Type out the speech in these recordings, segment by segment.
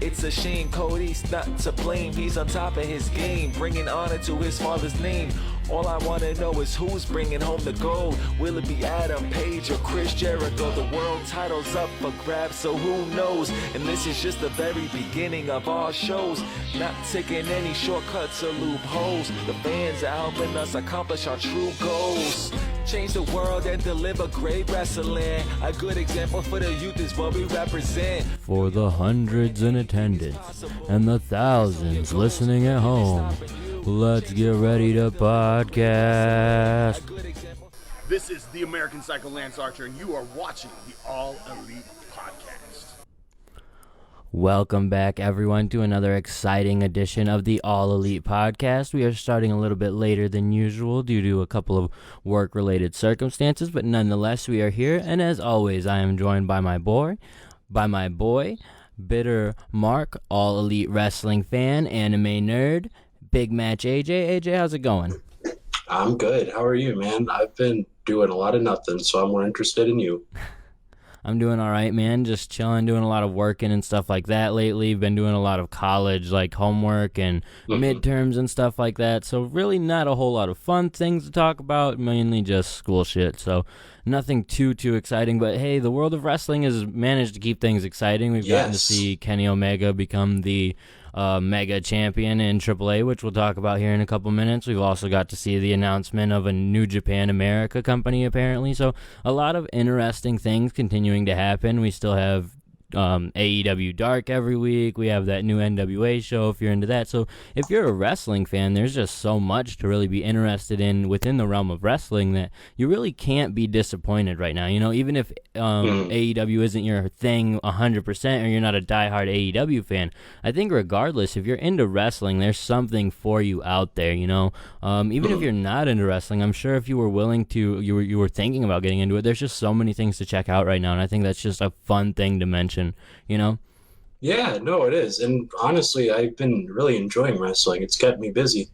It's a shame Cody's not to blame. He's on top of his game, bringing honor to his father's name. All I want to know is who's bringing home the gold. Will it be Adam Page or Chris Jericho? The world title's up for grabs, so who knows? And this is just the very beginning of our shows. Not taking any shortcuts or loopholes. The fans are helping us accomplish our true goals. Change the world and deliver great wrestling. A good example for the youth is what we represent. For the hundreds in attendance and the thousands listening at home, let's get ready to podcast. This is the American Psycho Lance Archer, and you are watching the All Elite Podcast. Welcome back, everyone, to another exciting edition of the All Elite Podcast. We are starting a little bit later than usual due to a couple of work-related circumstances, but nonetheless, we are here. And as always, I am joined by my boy, Bitter Mark, All Elite Wrestling fan, anime nerd, Big Match AJ. AJ, how's it going? I'm good. How are you, man? I've been doing a lot of nothing, so I'm more interested in you. I'm doing all right, man. Just chilling, doing a lot of working and stuff like that lately. Been doing a lot of college, like homework and midterms and stuff like that. So really not a whole lot of fun things to talk about, mainly just school shit. So nothing too exciting. But hey, the world of wrestling has managed to keep things exciting. We've gotten to see Kenny Omega become the Mega Champion in AAA, which we'll talk about here in a couple minutes. We've also got to see the announcement of a New Japan America company, apparently. So a lot of interesting things continuing to happen. We still have AEW Dark every week. We have that new NWA show if you're into that. So if you're a wrestling fan, there's just so much to really be interested in within the realm of wrestling that you really can't be disappointed right now. You know, even if AEW isn't your thing 100% or you're not a diehard AEW fan, I think regardless, if you're into wrestling, there's something for you out there, you know. Even if you're not into wrestling, I'm sure if you were willing to, you were thinking about getting into it, there's just so many things to check out right now, and I think that's just a fun thing to mention. You know? Yeah, no, it is. And honestly, I've been really enjoying wrestling. It's kept me busy.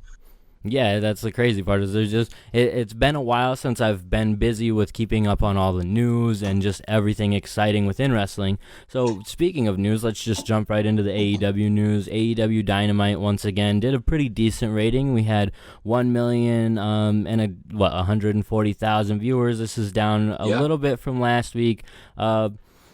Yeah, that's the crazy part. Is there's just it's been a while since I've been busy with keeping up on all the news and just everything exciting within wrestling. So speaking of news, let's just jump right into the AEW news. AEW Dynamite once again did a pretty decent rating. We had 1 million and 140,000 viewers. This is down a little bit from last week.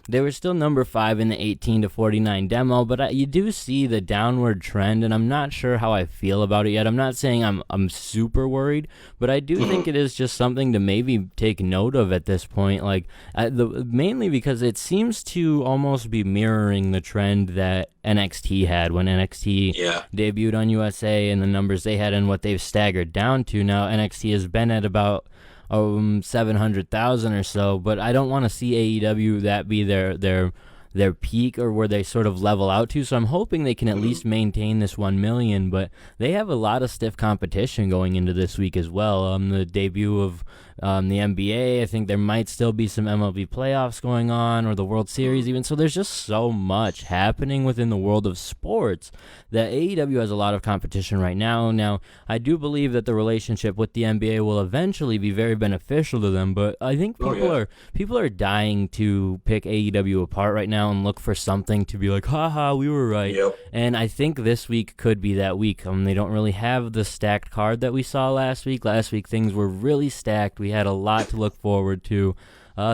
They were still number 5 in the 18 to 49 demo, but you do see the downward trend, and I'm not sure how I feel about it yet. I'm not saying I'm super worried, but I do think it is just something to maybe take note of at this point. Like mainly because it seems to almost be mirroring the trend that NXT had when NXT debuted on USA, and the numbers they had and what they've staggered down to. Now NXT has been at about 700,000 or so, but I don't want to see AEW that be their peak or where they sort of level out to, so I'm hoping they can at least maintain this 1 million, but they have a lot of stiff competition going into this week as well. The debut of the NBA, I think there might still be some MLB playoffs going on, or the World Series even, so there's just so much happening within the world of sports that AEW has a lot of competition right now. Now, I do believe that the relationship with the NBA will eventually be very beneficial to them, but I think people are dying to pick AEW apart right now and look for something to be like, haha, we were right. And I think this week could be that week. They don't really have the stacked card that we saw last week. Last week things were really stacked. We had a lot to look forward to.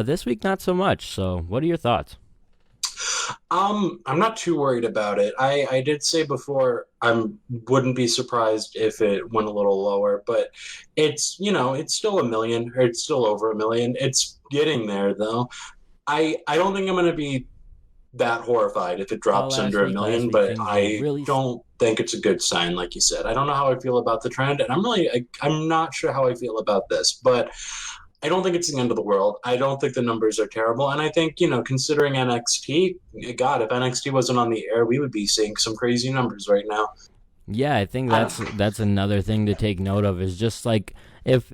This week, not so much. So what are your thoughts? I'm not too worried about it. I did say before I wouldn't be surprised if it went a little lower, but it's still 1 million, or it's still over 1 million. It's getting there though. I don't think I'm going to be that horrified if it drops under 1 million, but I don't think it's a good sign, like you said. I don't know how I feel about the trend, and I'm not sure how I feel about this, but I don't think it's the end of the world. I don't think the numbers are terrible, and I think, considering NXT, God, if NXT wasn't on the air, we would be seeing some crazy numbers right now. Yeah, I think that's another thing to take note of, is just like if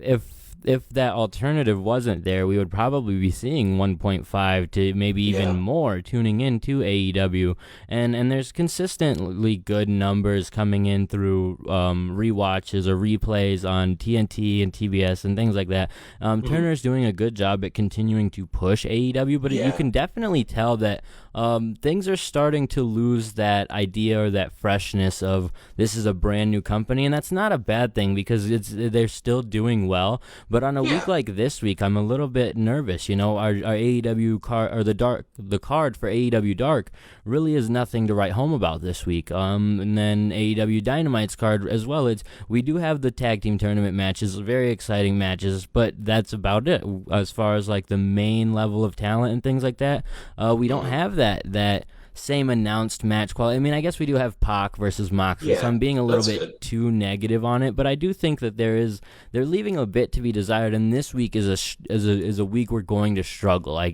if that alternative wasn't there, we would probably be seeing 1.5 to maybe even more tuning into AEW. And there's consistently good numbers coming in through rewatches or replays on TNT and TBS and things like that. Turner's doing a good job at continuing to push AEW, but you can definitely tell that things are starting to lose that idea or that freshness of this is a brand new company, and that's not a bad thing because they're still doing well. But on a week like this week, I'm a little bit nervous. You know, our AEW card or the card for AEW Dark really is nothing to write home about this week. And then AEW Dynamite's card as well. We do have the tag team tournament matches, very exciting matches, but that's about it as far as like the main level of talent and things like that. We don't have that same announced match quality. I mean, I guess we do have Pac versus Moxley, so I'm being a little bit too negative on it, but I do think that they're leaving a bit to be desired, and this week is a week we're going to struggle. I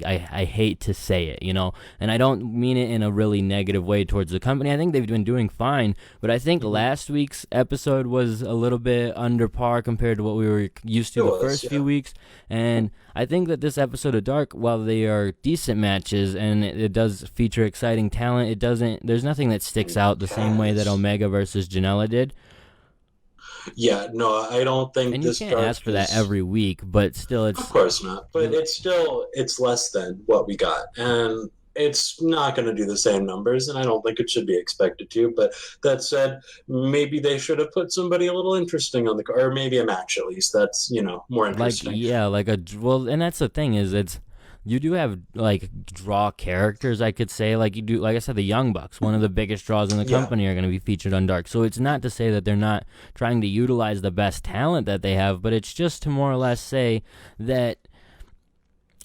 hate to say it, you know, and I don't mean it in a really negative way towards the company. I think they've been doing fine, but I think last week's episode was a little bit under par compared to what we were used to the first few weeks, and I think that this episode of Dark, while they are decent matches and it does feature exciting talent, there's nothing that sticks out the same way that Omega versus Janela did. Yeah, no, I don't think. And you can't ask for that every week, but still, it's of course not. But it's less than what we got, and it's not going to do the same numbers, and I don't think it should be expected to. But that said, maybe they should have put somebody a little interesting on the card, or maybe a match at least. That's more interesting. And that's the thing is you do have like draw characters, I could say, like you do, like I said, the Young Bucks, one of the biggest draws in the company, are going to be featured on Dark. So it's not to say that they're not trying to utilize the best talent that they have, but it's just to more or less say that.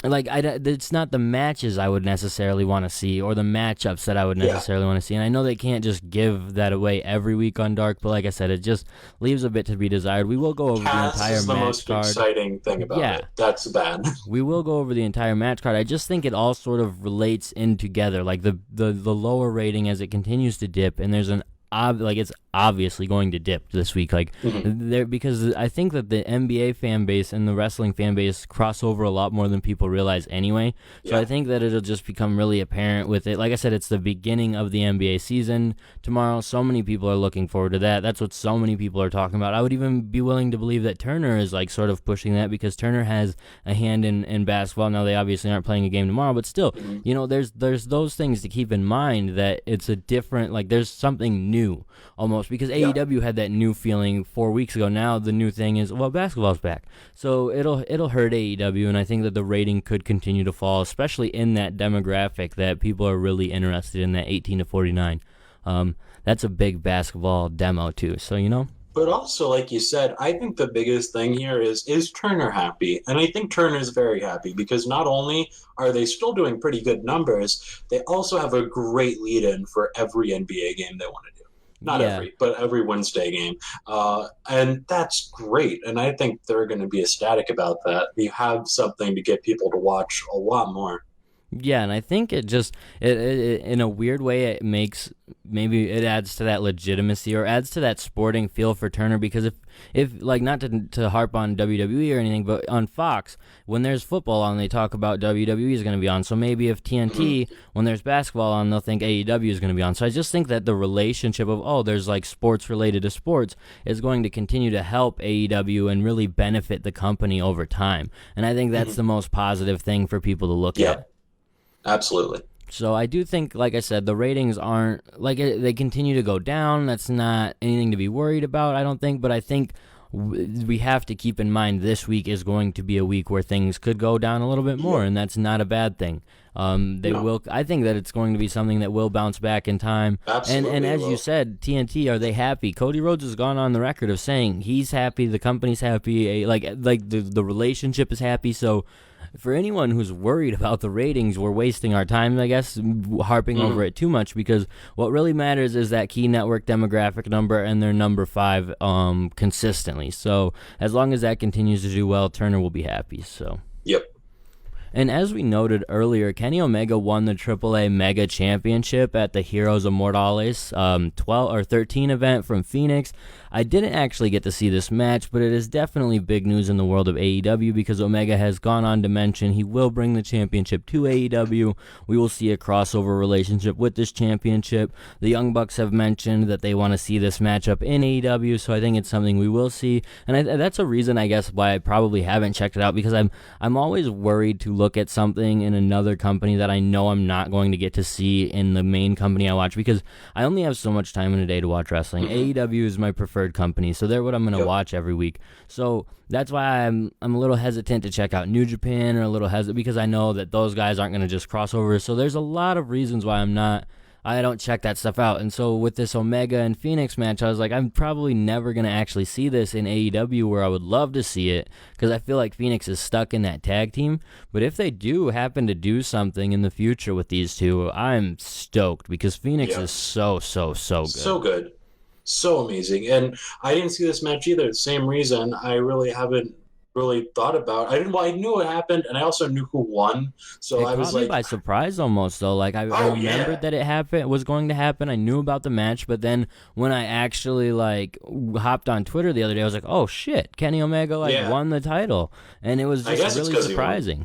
Like, it's not the matches I would necessarily want to see or the matchups that I would necessarily want to see. And I know they can't just give that away every week on Dark, but like I said, it just leaves a bit to be desired. We will go over the entire match card. That's the most exciting thing about it. That's bad. We will go over the entire match card. I just think it all sort of relates in together. Like, the lower rating as it continues to dip, and there's it's obviously going to dip this week, because I think that the NBA fan base and the wrestling fan base cross over a lot more than people realize anyway. So I think that it'll just become really apparent with it. Like I said, it's the beginning of the NBA season tomorrow. So many people are looking forward to that. That's what so many people are talking about. I would even be willing to believe that Turner is like sort of pushing that because Turner has a hand in basketball. Now they obviously aren't playing a game tomorrow, but still, there's those things to keep in mind, that it's a different, like there's something new almost, because AEW had that new feeling 4 weeks ago. Now the new thing is, well, basketball's back, so it'll hurt AEW, and I think that the rating could continue to fall, especially in that demographic that people are really interested in, that 18 to 49. That's a big basketball demo too, so But also, like you said, I think the biggest thing here is Turner happy? And I think Turner's very happy because not only are they still doing pretty good numbers, they also have a great lead-in for every NBA game they want to do. Not every, but every Wednesday game. And that's great. And I think they're going to be ecstatic about that. You have something to get people to watch a lot more. Yeah, and I think it just, it in a weird way, it makes, maybe it adds to that legitimacy or adds to that sporting feel for Turner, because if like, not to harp on WWE or anything, but on Fox, when there's football on, they talk about WWE is going to be on. So maybe if TNT, when there's basketball on, they'll think AEW is going to be on. So I just think that the relationship of, there's like sports related to sports is going to continue to help AEW and really benefit the company over time. And I think that's the most positive thing for people to look at. Absolutely. So I do think, like I said, the ratings aren't, like, they continue to go down. That's not anything to be worried about, I don't think. But I think we have to keep in mind this week is going to be a week where things could go down a little bit more, and that's not a bad thing. Will. I think that it's going to be something that will bounce back in time. Absolutely. And as you said, TNT, are they happy? Cody Rhodes has gone on the record of saying he's happy, the company's happy, like the relationship is happy. So for anyone who's worried about the ratings, we're wasting our time, I guess, harping over it too much, because what really matters is that key network demographic number, and they're number 5 consistently. So as long as that continues to do well, Turner will be happy. So. Yep. And as we noted earlier, Kenny Omega won the AAA Mega Championship at the Heroes Immortales 13 event from Phoenix. I didn't actually get to see this match, but it is definitely big news in the world of AEW, because Omega has gone on to mention he will bring the championship to AEW. We will see a crossover relationship with this championship. The Young Bucks have mentioned that they want to see this matchup in AEW, so I think it's something we will see. And that's a reason, I guess, why I probably haven't checked it out, because I'm always worried to look look at something in another company that I know I'm not going to get to see in the main company I watch, because I only have so much time in a day to watch wrestling. AEW is my preferred company, so they're what I'm going to watch every week. So that's why I'm a little hesitant to check out New Japan, or a little hesitant because I know that those guys aren't going to just cross over. So there's a lot of reasons why I don't check that stuff out. And so with this Omega and Phoenix match, I was like, I'm probably never going to actually see this in AEW, where I would love to see it, because I feel like Phoenix is stuck in that tag team. But if they do happen to do something in the future with these two, I'm stoked, because Phoenix is so good. So good. So amazing. And I didn't see this match either. Same reason. I really haven't really thought about. I knew what happened, and I also knew who won. So I was like, like, by surprise almost though. Like I remembered that it was going to happen. I knew about the match, but then when I actually like hopped on Twitter the other day, I was like, oh shit, Kenny Omega won the title, and it was just really surprising.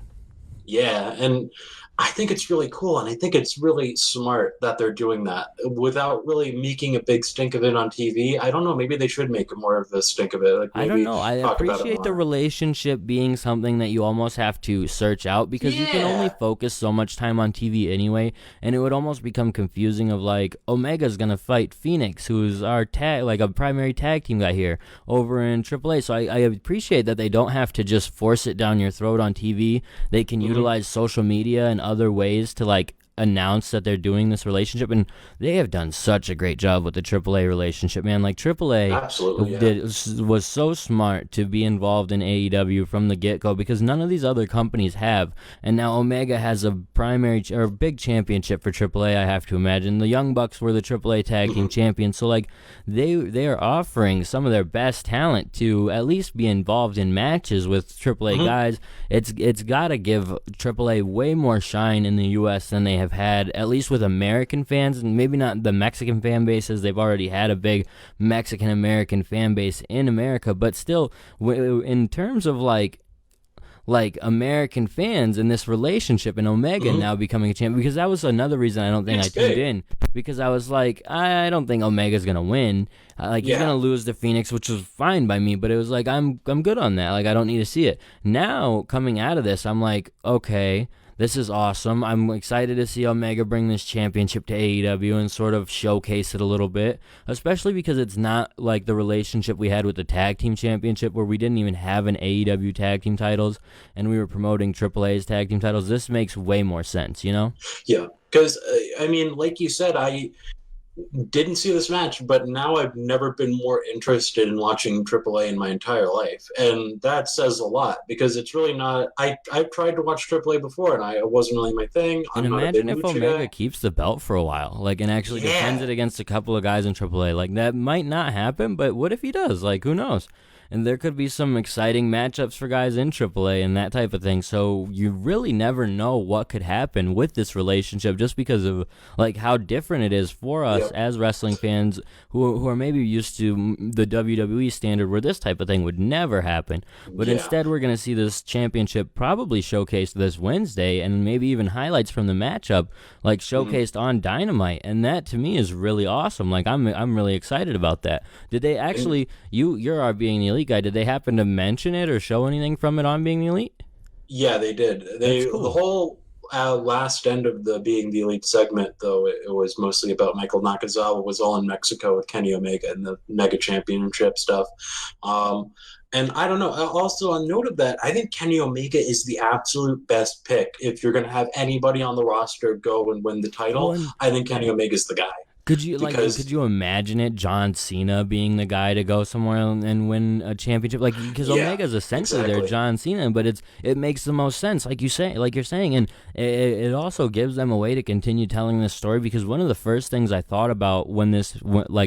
Yeah, and I think it's really cool, and I think it's really smart that they're doing that without really making a big stink of it on TV. I don't know, maybe they should make more of a stink of it. Like, maybe I don't know. I appreciate the relationship being something that you almost have to search out, because you can only focus so much time on TV anyway, and it would almost become confusing of like, Omega's going to fight Phoenix, who's our a primary tag team guy here over in AAA. So I appreciate that they don't have to just force it down your throat on TV. They can utilize social media and other ways to like announce that they're doing this relationship, and they have done such a great job with the AAA relationship, man. Like AAA was so smart to be involved in AEW from the get-go, because none of these other companies have. And now Omega has a primary or big championship for AAA, I have to imagine. The Young Bucks were the AAA tag team champions, so like they are offering some of their best talent to at least be involved in matches with AAA guys. It's got to give AAA way more shine in the US than they have had, at least with American fans, and maybe not the Mexican fan bases. They've already had a big Mexican American fan base in America, but still, in terms of like American fans in this relationship, and Omega now becoming a champion, because that was another reason I don't think I tuned in, because I was like, I don't think Omega's gonna win. He's gonna lose to Phoenix, which was fine by me, but it was like, I'm good on that. Like, I don't need to see it. Now coming out of this, I'm like, okay, this is awesome. I'm excited to see Omega bring this championship to AEW and sort of showcase it a little bit, especially because it's not like the relationship we had with the Tag Team Championship, where we didn't even have an AEW Tag Team titles and we were promoting AAA's Tag Team titles. This makes way more sense, you know? Yeah, because, I mean, like you said, I didn't see this match, but now I've never been more interested in watching AAA in my entire life, and that says a lot, because it's really not. I've tried to watch AAA before, and it wasn't really my thing. And imagine if Omega keeps the belt for a while, like, and actually defends it against a couple of guys in AAA. Like, that might not happen, but what if he does? Like, who knows? And there could be some exciting matchups for guys in AAA and that type of thing. So you really never know what could happen with this relationship, just because of like how different it is for us as wrestling fans who are maybe used to the WWE standard, where this type of thing would never happen. But instead, we're going to see this championship probably showcased this Wednesday, and maybe even highlights from the matchup like showcased on Dynamite. And that to me is really awesome. Like, I'm really excited about that. Did they actually, you're our Being the Elite guy, did they happen to mention it or show anything from it on Being the Elite? Yeah, they did. Cool. The whole last end of the Being the Elite segment, though, it was mostly about Michael Nakazawa, was all in Mexico with Kenny Omega and the Mega Championship stuff. And I don't know. Also, on note of that, I think Kenny Omega is the absolute best pick. If you're going to have anybody on the roster go and win the title, I think Kenny Omega's the guy. Could you imagine it, John Cena being the guy to go somewhere and win a championship? Like, because Omega's essentially their John Cena, but it makes the most sense, like you're saying, and it also gives them a way to continue telling this story. Because one of the first things I thought about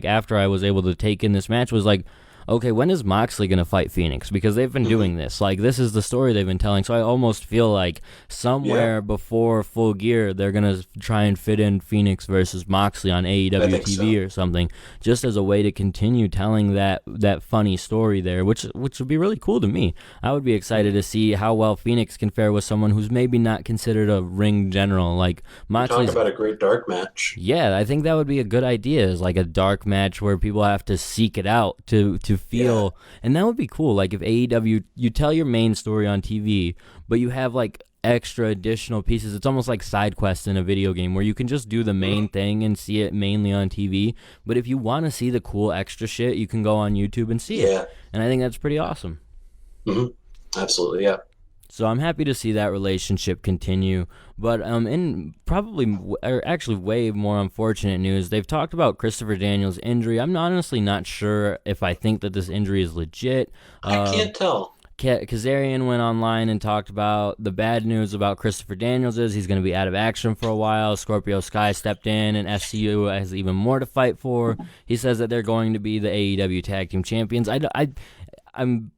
after I was able to take in this match was like, okay, when is Moxley going to fight Phoenix? Because they've been doing this. Like, this is the story they've been telling. So I almost feel like somewhere before Full Gear, they're going to try and fit in Phoenix versus Moxley on AEW TV or something, just as a way to continue telling that funny story there, which would be really cool to me. I would be excited to see how well Phoenix can fare with someone who's maybe not considered a ring general. Like, Moxley's... Talk about a great dark match. Yeah, I think that would be a good idea, is like a dark match where people have to seek it out to feel, and that would be cool. Like, if AEW, you tell your main story on TV, but you have like extra additional pieces. It's almost like side quests in a video game where you can just do the main thing and see it mainly on TV. But if you want to see the cool extra shit, you can go on YouTube and see it. And I think that's pretty awesome. Absolutely, yeah. So I'm happy to see that relationship continue. But in probably, or actually way more unfortunate news, they've talked about Christopher Daniels' injury. I'm honestly not sure if I think that this injury is legit. I can't tell. Kazarian went online and talked about the bad news about Christopher Daniels is he's going to be out of action for a while. Scorpio Sky stepped in, and SCU has even more to fight for. He says that they're going to be the AEW Tag Team Champions. I'm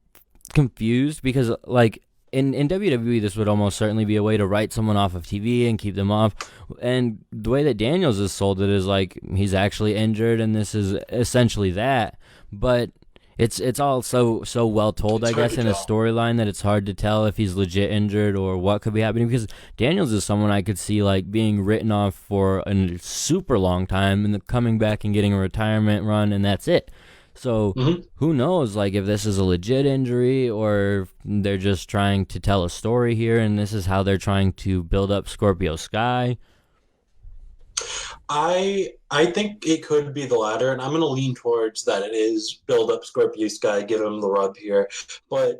confused because, like, in WWE, this would almost certainly be a way to write someone off of TV and keep them off. And the way that Daniels has sold it is like he's actually injured, and this is essentially that. But it's all so well told, I guess, in a storyline that it's hard to tell if he's legit injured or what could be happening. Because Daniels is someone I could see like being written off for a super long time and then coming back and getting a retirement run, and that's it. So who knows, like, if this is a legit injury or if they're just trying to tell a story here and this is how they're trying to build up Scorpio Sky. I think it could be the latter, and I'm going to lean towards that it is build up Scorpio Sky, give him the rub here. But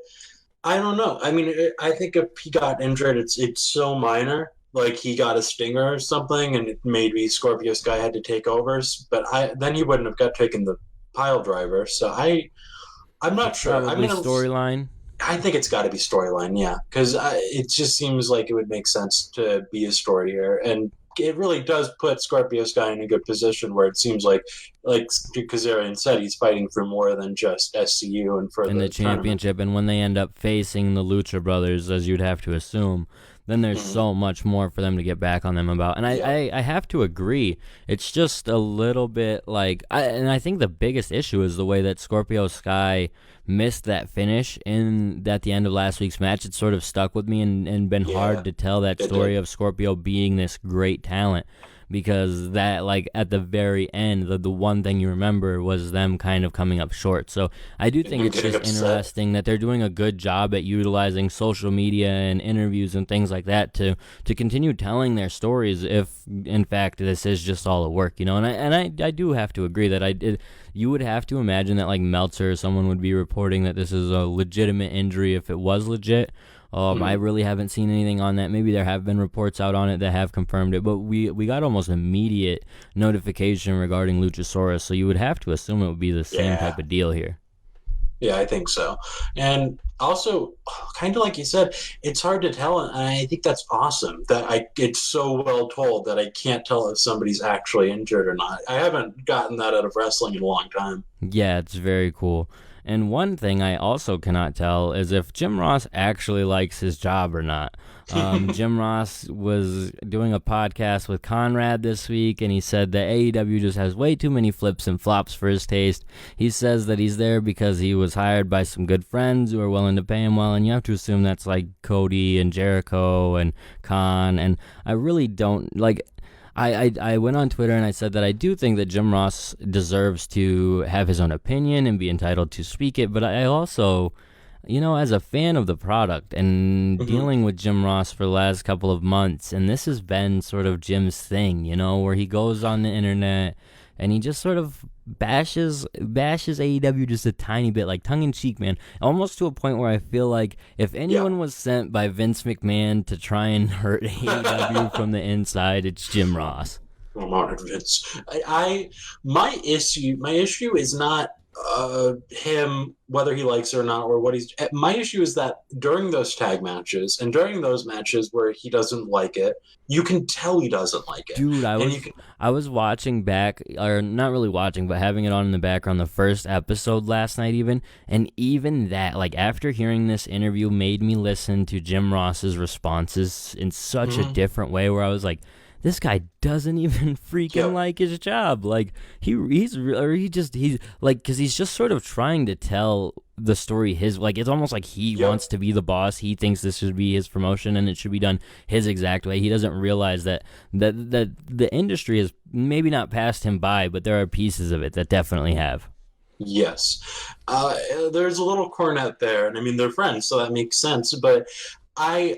I don't know. I mean, I think if he got injured, it's so minor. Like he got a stinger or something, and maybe Scorpio Sky had to take over. But then he wouldn't have got taken the pile driver. So I'm not sure. Probably storyline. I think it's got to be storyline, yeah, because it just seems like it would make sense to be a story here, and it really does put Scorpio Sky in a good position where it seems like Kazarian said, he's fighting for more than just SCU and for the championship. And when they end up facing the Lucha Brothers, as you'd have to assume, then there's so much more for them to get back on them about. And I have to agree. It's just a little bit like, and I think the biggest issue is the way that Scorpio Sky missed that finish at the end of last week's match. It sort of stuck with me and been hard to tell that story of Scorpio being this great talent. Because that, like, at the very end, the one thing you remember was them kind of coming up short. So I do think it's just interesting that they're doing a good job at utilizing social media and interviews and things like that to continue telling their stories if, in fact, this is just all a work, you know? And I do have to agree that you would have to imagine that, like, Meltzer or someone would be reporting that this is a legitimate injury if it was legit. I really haven't seen anything on that. Maybe there have been reports out on it that have confirmed it, but we got almost immediate notification regarding Luchasaurus, so you would have to assume it would be the same type of deal here. Yeah, I think so. And also, kind of like you said, it's hard to tell, and I think that's awesome that it's so well told that I can't tell if somebody's actually injured or not. I haven't gotten that out of wrestling in a long time. Yeah, it's very cool. And one thing I also cannot tell is if Jim Ross actually likes his job or not. Jim Ross was doing a podcast with Conrad this week, and he said that AEW just has way too many flips and flops for his taste. He says that he's there because he was hired by some good friends who are willing to pay him well, and you have to assume that's like Cody and Jericho and Khan, and I really don't, like... I went on Twitter and I said that I do think that Jim Ross deserves to have his own opinion and be entitled to speak it, but I also, you know, as a fan of the product and dealing with Jim Ross for the last couple of months, and this has been sort of Jim's thing, you know, where he goes on the internet and he just sort of bashes AEW just a tiny bit, like tongue-in-cheek, man. Almost to a point where I feel like if anyone was sent by Vince McMahon to try and hurt AEW from the inside, it's Jim Ross. I'm honored, Vince. My issue is not him, whether he likes it or not, or what he's... My issue is that during those tag matches, and during those matches where he doesn't like it, you can tell he doesn't like it. Dude, I was watching back, or not really watching, but having it on in the background, the first episode last night even, and even that, like, after hearing this interview made me listen to Jim Ross's responses in such a different way, where I was like, this guy doesn't even freaking like his job. Like he's like, because he's just sort of trying to tell the story his, like, it's almost like he wants to be the boss. He thinks this should be his promotion and it should be done his exact way. He doesn't realize that the industry has maybe not passed him by, but there are pieces of it that definitely have. Yes. There's a little cornet there, and I mean, they're friends, so that makes sense, but I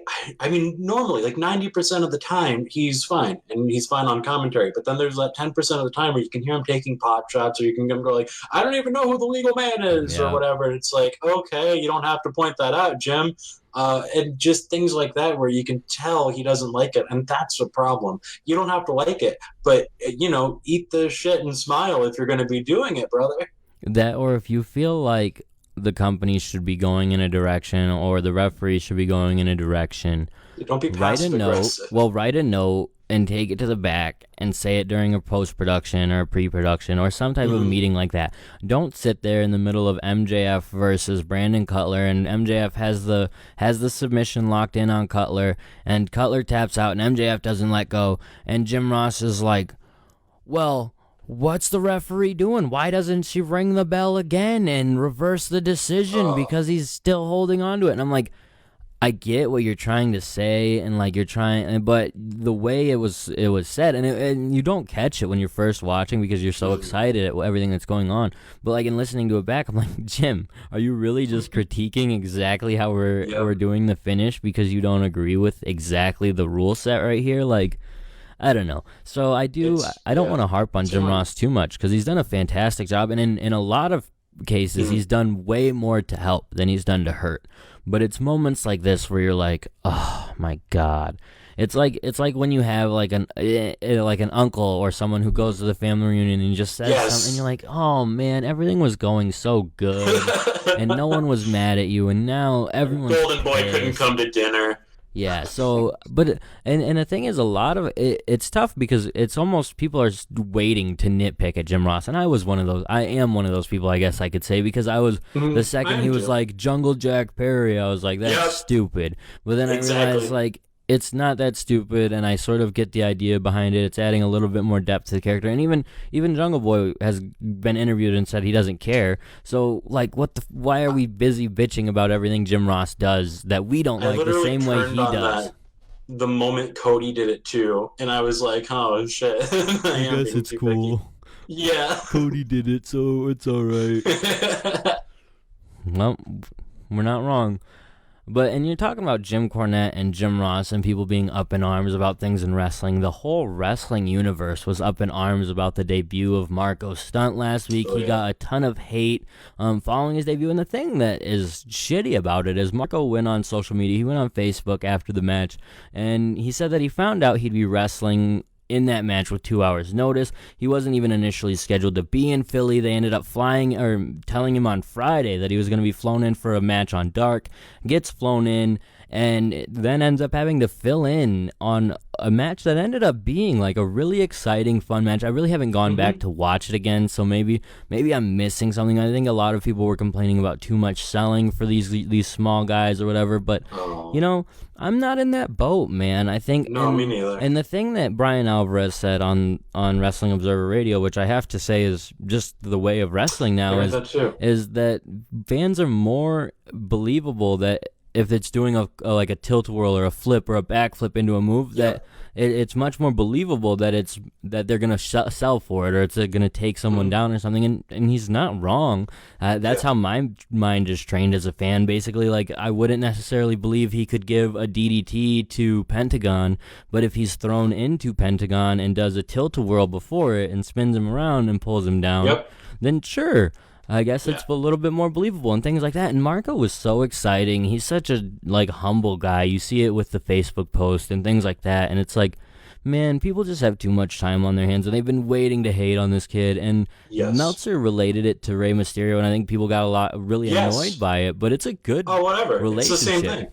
mean, normally, like 90% of the time, he's fine, and he's fine on commentary. But then there's that 10% of the time where you can hear him taking pot shots, or you can hear him go like, "I don't even know who the legal man is," or Yeah. whatever. And it's like, okay, you don't have to point that out, Jim. And just things like that where you can tell he doesn't like it, and that's a problem. You don't have to like it, but eat the shit and smile if you're going to be doing it, brother. That, or if you feel like the company should be going in a direction or the referee should be going in a direction, Don't be write a passive note. aggressive. Well, write a note and take it to the back and say it during a post-production or pre-production or some type of meeting like that. Don't sit there in the middle of MJF versus Brandon Cutler, and MJF has the submission locked in on Cutler, and Cutler taps out and MJF doesn't let go, and Jim Ross is like, well, what's the referee doing? Why doesn't she ring the bell again and reverse the decision because he's still holding on to it? And I'm like, I get what you're trying to say, and like you're trying, but the way it was said, and you don't catch it when you're first watching because you're so excited at everything that's going on. But like in listening to it back, I'm like, Jim, are you really just critiquing exactly how we're doing the finish because you don't agree with exactly the rule set right here? Like, I don't know. So I don't want to harp on Jim Ross too much because he's done a fantastic job, and in a lot of cases he's done way more to help than he's done to hurt. But it's moments like this where you're like, oh my God. It's like when you have like an uncle or someone who goes to the family reunion and just says something, and you're like, oh man, everything was going so good and no one was mad at you, and now everyone's Golden Boy pissed. couldn't come to dinner. Yeah, so, but, and the thing is, a lot of it's tough because it's almost, people are waiting to nitpick at Jim Ross, and I am one of those people, I guess I could say, because I was, the second he was like, Jungle Jack Perry, I was like, that's stupid, but then I realized, like, it's not that stupid, and I sort of get the idea behind it. It's adding a little bit more depth to the character, and even Jungle Boy has been interviewed and said he doesn't care. So, like, why are we busy bitching about everything Jim Ross does that we don't like the same way he does? The moment Cody did it too, and I was like, oh shit. I guess it's cool. Picky. Yeah. Cody did it, so it's all right. Well, we're not wrong. And you're talking about Jim Cornette and Jim Ross and people being up in arms about things in wrestling. The whole wrestling universe was up in arms about the debut of Marko Stunt last week. He got a ton of hate following his debut. And the thing that is shitty about it is Marko went on social media. He went on Facebook after the match, and he said that he found out he'd be wrestling in that match with 2 hours notice. He wasn't even initially scheduled to be in Philly. They ended up telling him on Friday that he was going to be flown in for a match on Dark, gets flown in, and then ends up having to fill in on a match that ended up being like a really exciting, fun match. I really haven't gone back to watch it again, so maybe I'm missing something. I think a lot of people were complaining about too much selling for these small guys or whatever, but I'm not in that boat, man. I think me neither. And the thing that Brian Alvarez said on Wrestling Observer Radio, which I have to say is just the way of wrestling now, is that fans are more believable that if it's doing like a tilt-a-whirl or a flip or a backflip into a move, that it's much more believable that they're gonna sell for it, or it's gonna take someone down or something. And he's not wrong. That's how my mind is trained as a fan. Basically, like, I wouldn't necessarily believe he could give a DDT to Pentagon, but if he's thrown into Pentagon and does a tilt-a-whirl before it and spins him around and pulls him down, then sure, I guess it's a little bit more believable and things like that. And Marko was so exciting. He's such a humble guy. You see it with the Facebook post and things like that. And it's like, man, people just have too much time on their hands, and they've been waiting to hate on this kid. And Meltzer related it to Rey Mysterio, and I think people got really annoyed by it. But it's a good relationship. It's the same thing.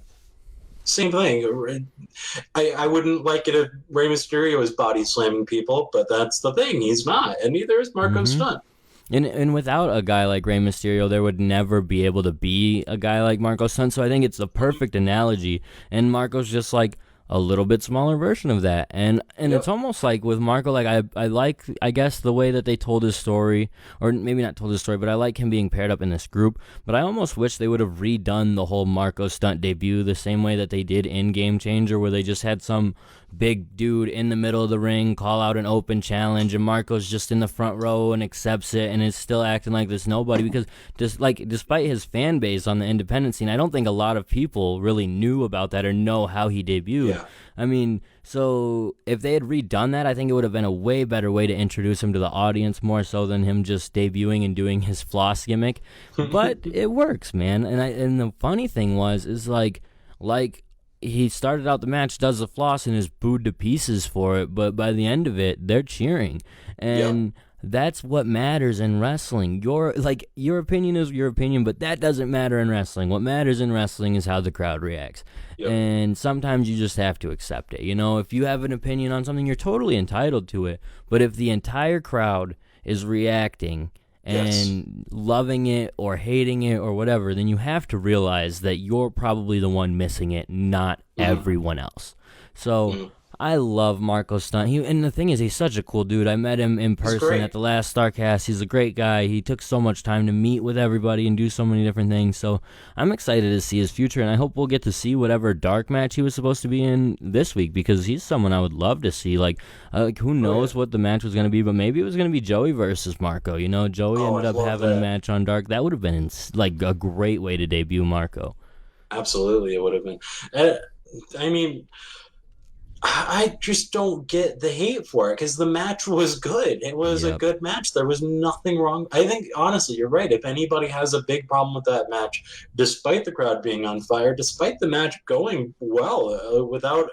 Same thing. I wouldn't like it if Rey Mysterio is body slamming people, but that's the thing. He's not, and neither is Marko Stunt. And without a guy like Rey Mysterio, there would never be able to be a guy like Marko Stunt. So I think it's the perfect analogy. And Marko's just like a little bit smaller version of that. And it's almost like with Marko, like I like, I guess, the way that they told his story, or maybe not told his story, but I like him being paired up in this group. But I almost wish they would have redone the whole Marko Stunt debut the same way that they did in Game Changer, where they just had some big dude in the middle of the ring call out an open challenge, and Marko's just in the front row and accepts it and is still acting like this nobody, because just like despite his fan base on the independent scene, I don't think a lot of people really knew about that or know how he debuted. Yeah. I mean, so if they had redone that, I think it would have been a way better way to introduce him to the audience, more so than him just debuting and doing his floss gimmick. But it works, man. And the funny thing is like he started out the match, does the floss, and is booed to pieces for it. But by the end of it, they're cheering, and that's what matters in wrestling. Your opinion is your opinion, but that doesn't matter in wrestling. What matters in wrestling is how the crowd reacts. Yep. And sometimes you just have to accept it. You know, if you have an opinion on something, you're totally entitled to it. But if the entire crowd is reacting and loving it or hating it or whatever, then you have to realize that you're probably the one missing it, not everyone else. So I love Marko Stunt. And the thing is, he's such a cool dude. I met him in person at the last Starcast. He's a great guy. He took so much time to meet with everybody and do so many different things. So I'm excited to see his future, and I hope we'll get to see whatever dark match he was supposed to be in this week, because he's someone I would love to see. Like who knows what the match was going to be, but maybe it was going to be Joey versus Marko. You know, Joey ended up having a match on Dark. That would have been like a great way to debut Marko. Absolutely, it would have been. I mean, I just don't get the hate for it, because the match was good. It was a good match. There was nothing wrong. I think, honestly, you're right. If anybody has a big problem with that match, despite the crowd being on fire, despite the match going well, without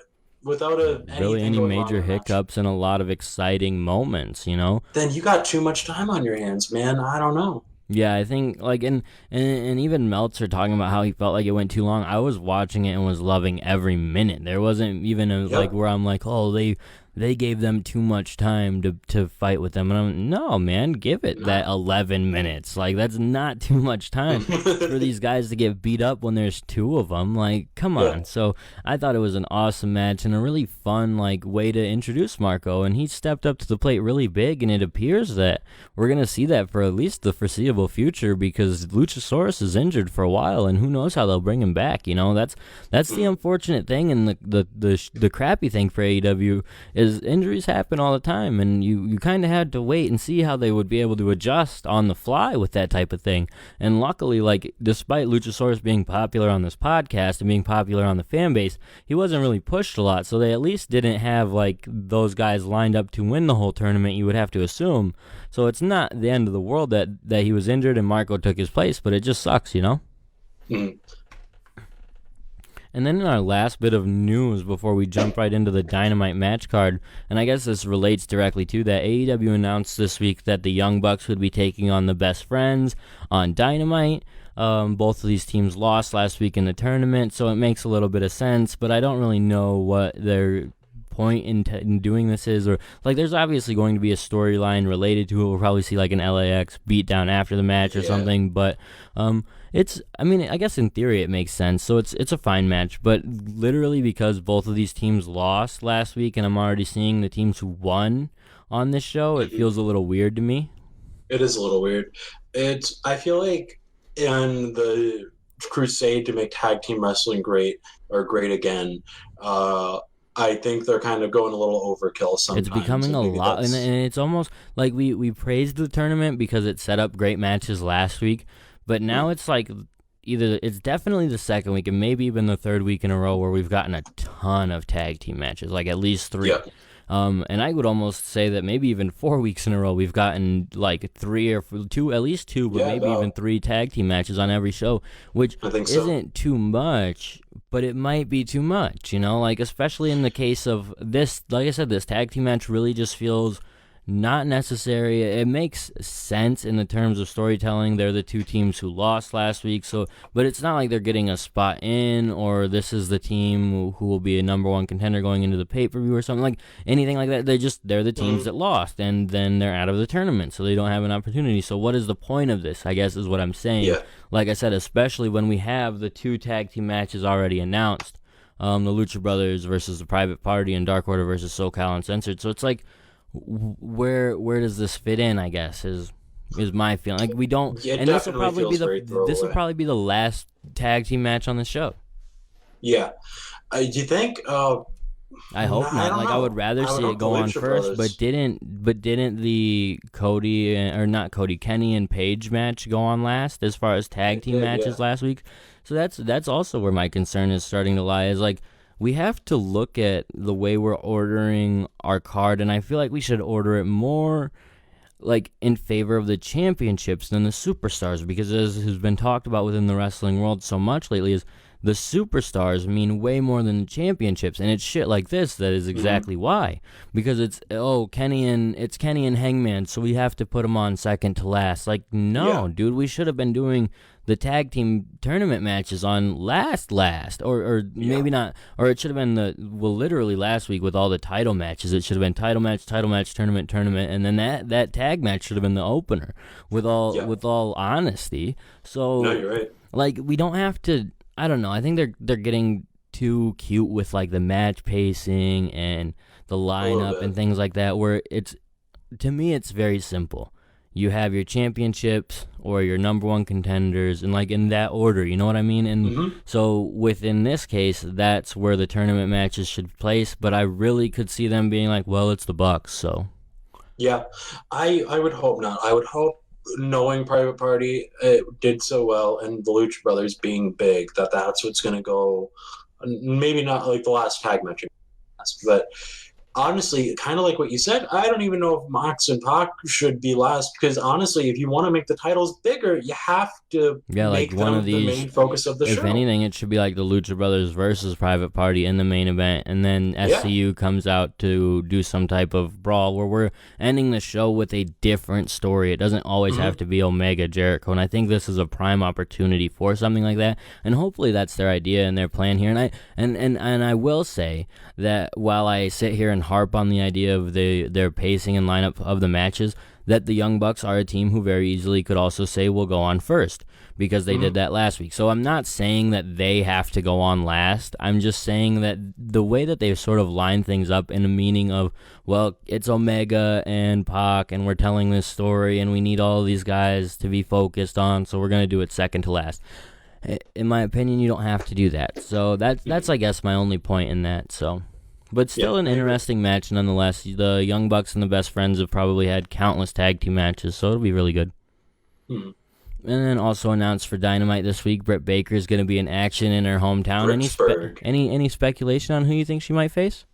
any major hiccups and a lot of exciting moments, you know, then you got too much time on your hands, man. I don't know. Yeah, I think, like, and even Meltzer talking about how he felt like it went too long. I was watching it and was loving every minute. There wasn't even like where I'm like, oh, they gave them too much time to fight with them. And I'm, no, man, give it that 11 minutes. Like, that's not too much time for these guys to get beat up when there's two of them. Like, come on. So I thought it was an awesome match and a really fun, like, way to introduce Marko. And he stepped up to the plate really big, and it appears that we're going to see that for at least the foreseeable future, because Luchasaurus is injured for a while, and who knows how they'll bring him back. You know, that's the unfortunate thing, and the crappy thing for AEW is injuries happen all the time, and you kind of had to wait and see how they would be able to adjust on the fly with that type of thing. And luckily, like, despite Luchasaurus being popular on this podcast and being popular on the fan base, he wasn't really pushed a lot, so they at least didn't have, like, those guys lined up to win the whole tournament, you would have to assume. So it's not the end of the world that he was injured and Marko took his place, but it just sucks, you know? And then in our last bit of news before we jump right into the Dynamite match card, and I guess this relates directly to that, AEW announced this week that the Young Bucks would be taking on the Best Friends on Dynamite. Both of these teams lost last week in the tournament, so it makes a little bit of sense, but I don't really know what their point in doing this is, or like there's obviously going to be a storyline related to it. We'll probably see like an LAX beatdown after the match or something, but I guess in theory it makes sense. So it's a fine match, but literally because both of these teams lost last week and I'm already seeing the teams who won on this show, it feels a little weird to me. It is a little weird. I feel like in the crusade to make tag team wrestling great again, I think they're kind of going a little overkill sometimes. It's becoming a lot, and it's almost like we praised the tournament because it set up great matches last week, but now it's like it's definitely the second week and maybe even the third week in a row where we've gotten a ton of tag team matches, like at least 3. Yeah. And I would almost say that maybe even 4 weeks in a row we've gotten like 3 or 2, at least 2, but maybe even 3 tag team matches on every show, which isn't too much, but it might be too much, you know, like especially in the case of this, like I said, this tag team match really just feels not necessary. It makes sense in the terms of storytelling. They're the two teams who lost last week, so but it's not like they're getting a spot in, or this is the team who will be a number 1 contender going into the pay-per-view or something, like anything like that. They're the teams that lost, and then they're out of the tournament, so they don't have an opportunity. So what is the point of this, I guess, is what I'm saying. Yeah. Like I said, especially when we have the 2 tag team matches already announced, the Lucha Brothers versus the Private Party and Dark Order versus SoCal Uncensored. So it's like, where does this fit in, I guess, is my feeling. Like, we don't, and this will probably be the last tag team match on the show. Yeah. Do you think I hope I not. don't Like, know. I would rather I would see hope it go the on Lucha first, Brothers- but didn't the Cody or not Cody, Kenny and Paige match go on last as far as tag It team did, matches yeah. last week? So that's also where my concern is starting to lie. Is like we have to look at the way we're ordering our card, and I feel like we should order it more like in favor of the championships than the superstars, because as has been talked about within the wrestling world so much lately is the superstars mean way more than the championships, and it's shit like this that is exactly why, because it's Kenny and Hangman, so we have to put them on second to last. Like, no, Yeah. dude, we should have been doing the tag team tournament matches on last, or maybe not, or it should have been literally last week with all the title matches. It should have been title match, tournament, and then that tag match should have been the opener. With all honesty, so No, you're right. like we don't have to. I don't know. I think they're getting too cute with like the match pacing and the lineup bit. and things like that. Where to me, it's very simple. You have your championships or your number one contenders, and like in that order, you know what I mean? And so within this case, that's where the tournament matches should place. But I really could see them being like, well, it's the Bucks, so. Yeah, I would hope not. I would hope, knowing Private Party did so well, and the Lucha Brothers being big, that's what's going to go. Maybe not like the last tag match, but honestly, kind of like what you said, I don't even know if Mox and Pac should be last, because honestly, if you want to make the titles bigger, you have to like make one them of these, the main focus of the if show. anything, it should be like the Lucha Brothers versus Private Party in the main event, and then SCU comes out to do some type of brawl where we're ending the show with a different story. It doesn't always have to be Omega Jericho, and I think this is a prime opportunity for something like that, and hopefully that's their idea and their plan here. And I will say that while I sit here and harp on the idea of their pacing and lineup of the matches, that the Young Bucks are a team who very easily could also say will go on first, because they did that last week. So I'm not saying that they have to go on last. I'm just saying that the way that they've sort of lined things up in a meaning of, well, it's Omega and Pac, and we're telling this story, and we need all these guys to be focused on, so we're going to do it second to last. In my opinion, you don't have to do that. So that's I guess my only point in that. So, but still an interesting match nonetheless. The Young Bucks and the Best Friends have probably had countless tag team matches, so it'll be really good. And then also announced for Dynamite this week, Britt Baker is going to be in action in her hometown. Any speculation on who you think she might face?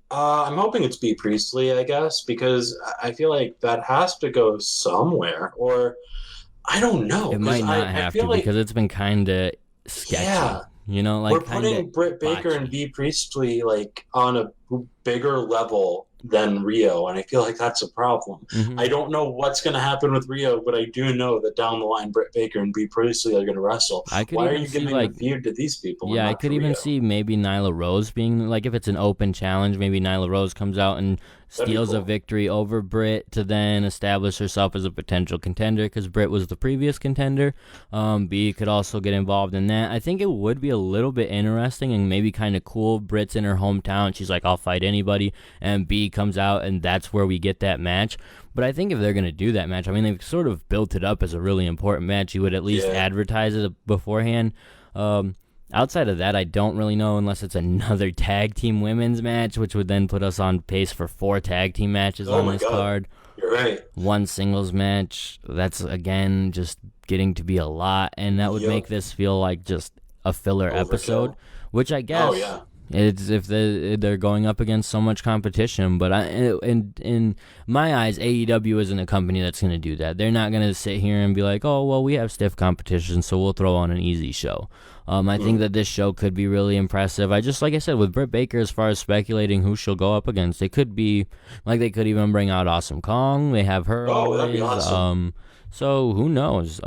I'm hoping it's B. Priestley, I guess, because I feel like that has to go somewhere, or I don't know. It might not have to, because it's been kind of sketchy. Yeah. You know, like We're putting Britt Baker and B. Priestley like on a bigger level than Rio, and I feel like that's a problem. I don't know what's going to happen with Rio, but I do know that down the line, Britt Baker and B. Priestley are going to wrestle. Why are you giving a feud to these people? Yeah, I could even see maybe Nyla Rose being, like, if it's an open challenge, maybe Nyla Rose comes out and steals a victory over Britt to then establish herself as a potential contender, because Britt was the previous contender. B could also get involved in that. I think it would be a little bit interesting and maybe kind of cool. Britt's in her hometown. She's like, I'll fight anybody. And B comes out, and that's where we get that match. But I think if they're going to do that match, I mean, they've sort of built it up as a really important match. You would at least advertise it beforehand. Outside of that, I don't really know, unless it's another tag team women's match, which would then put us on pace for 4 tag team matches on this card. You're right. 1 singles match. That's, again, just getting to be a lot, and that would make this feel like just a filler episode, which I guess it's if they're going up against so much competition. But in my eyes, AEW isn't a company that's going to do that. They're not going to sit here and be like, oh, well, we have stiff competition, so we'll throw on an easy show. I think that this show could be really impressive. Like I said, with Britt Baker, as far as speculating who she'll go up against, it could be, like, they could even bring out Awesome Kong. They have her always. That'd be awesome. So who knows?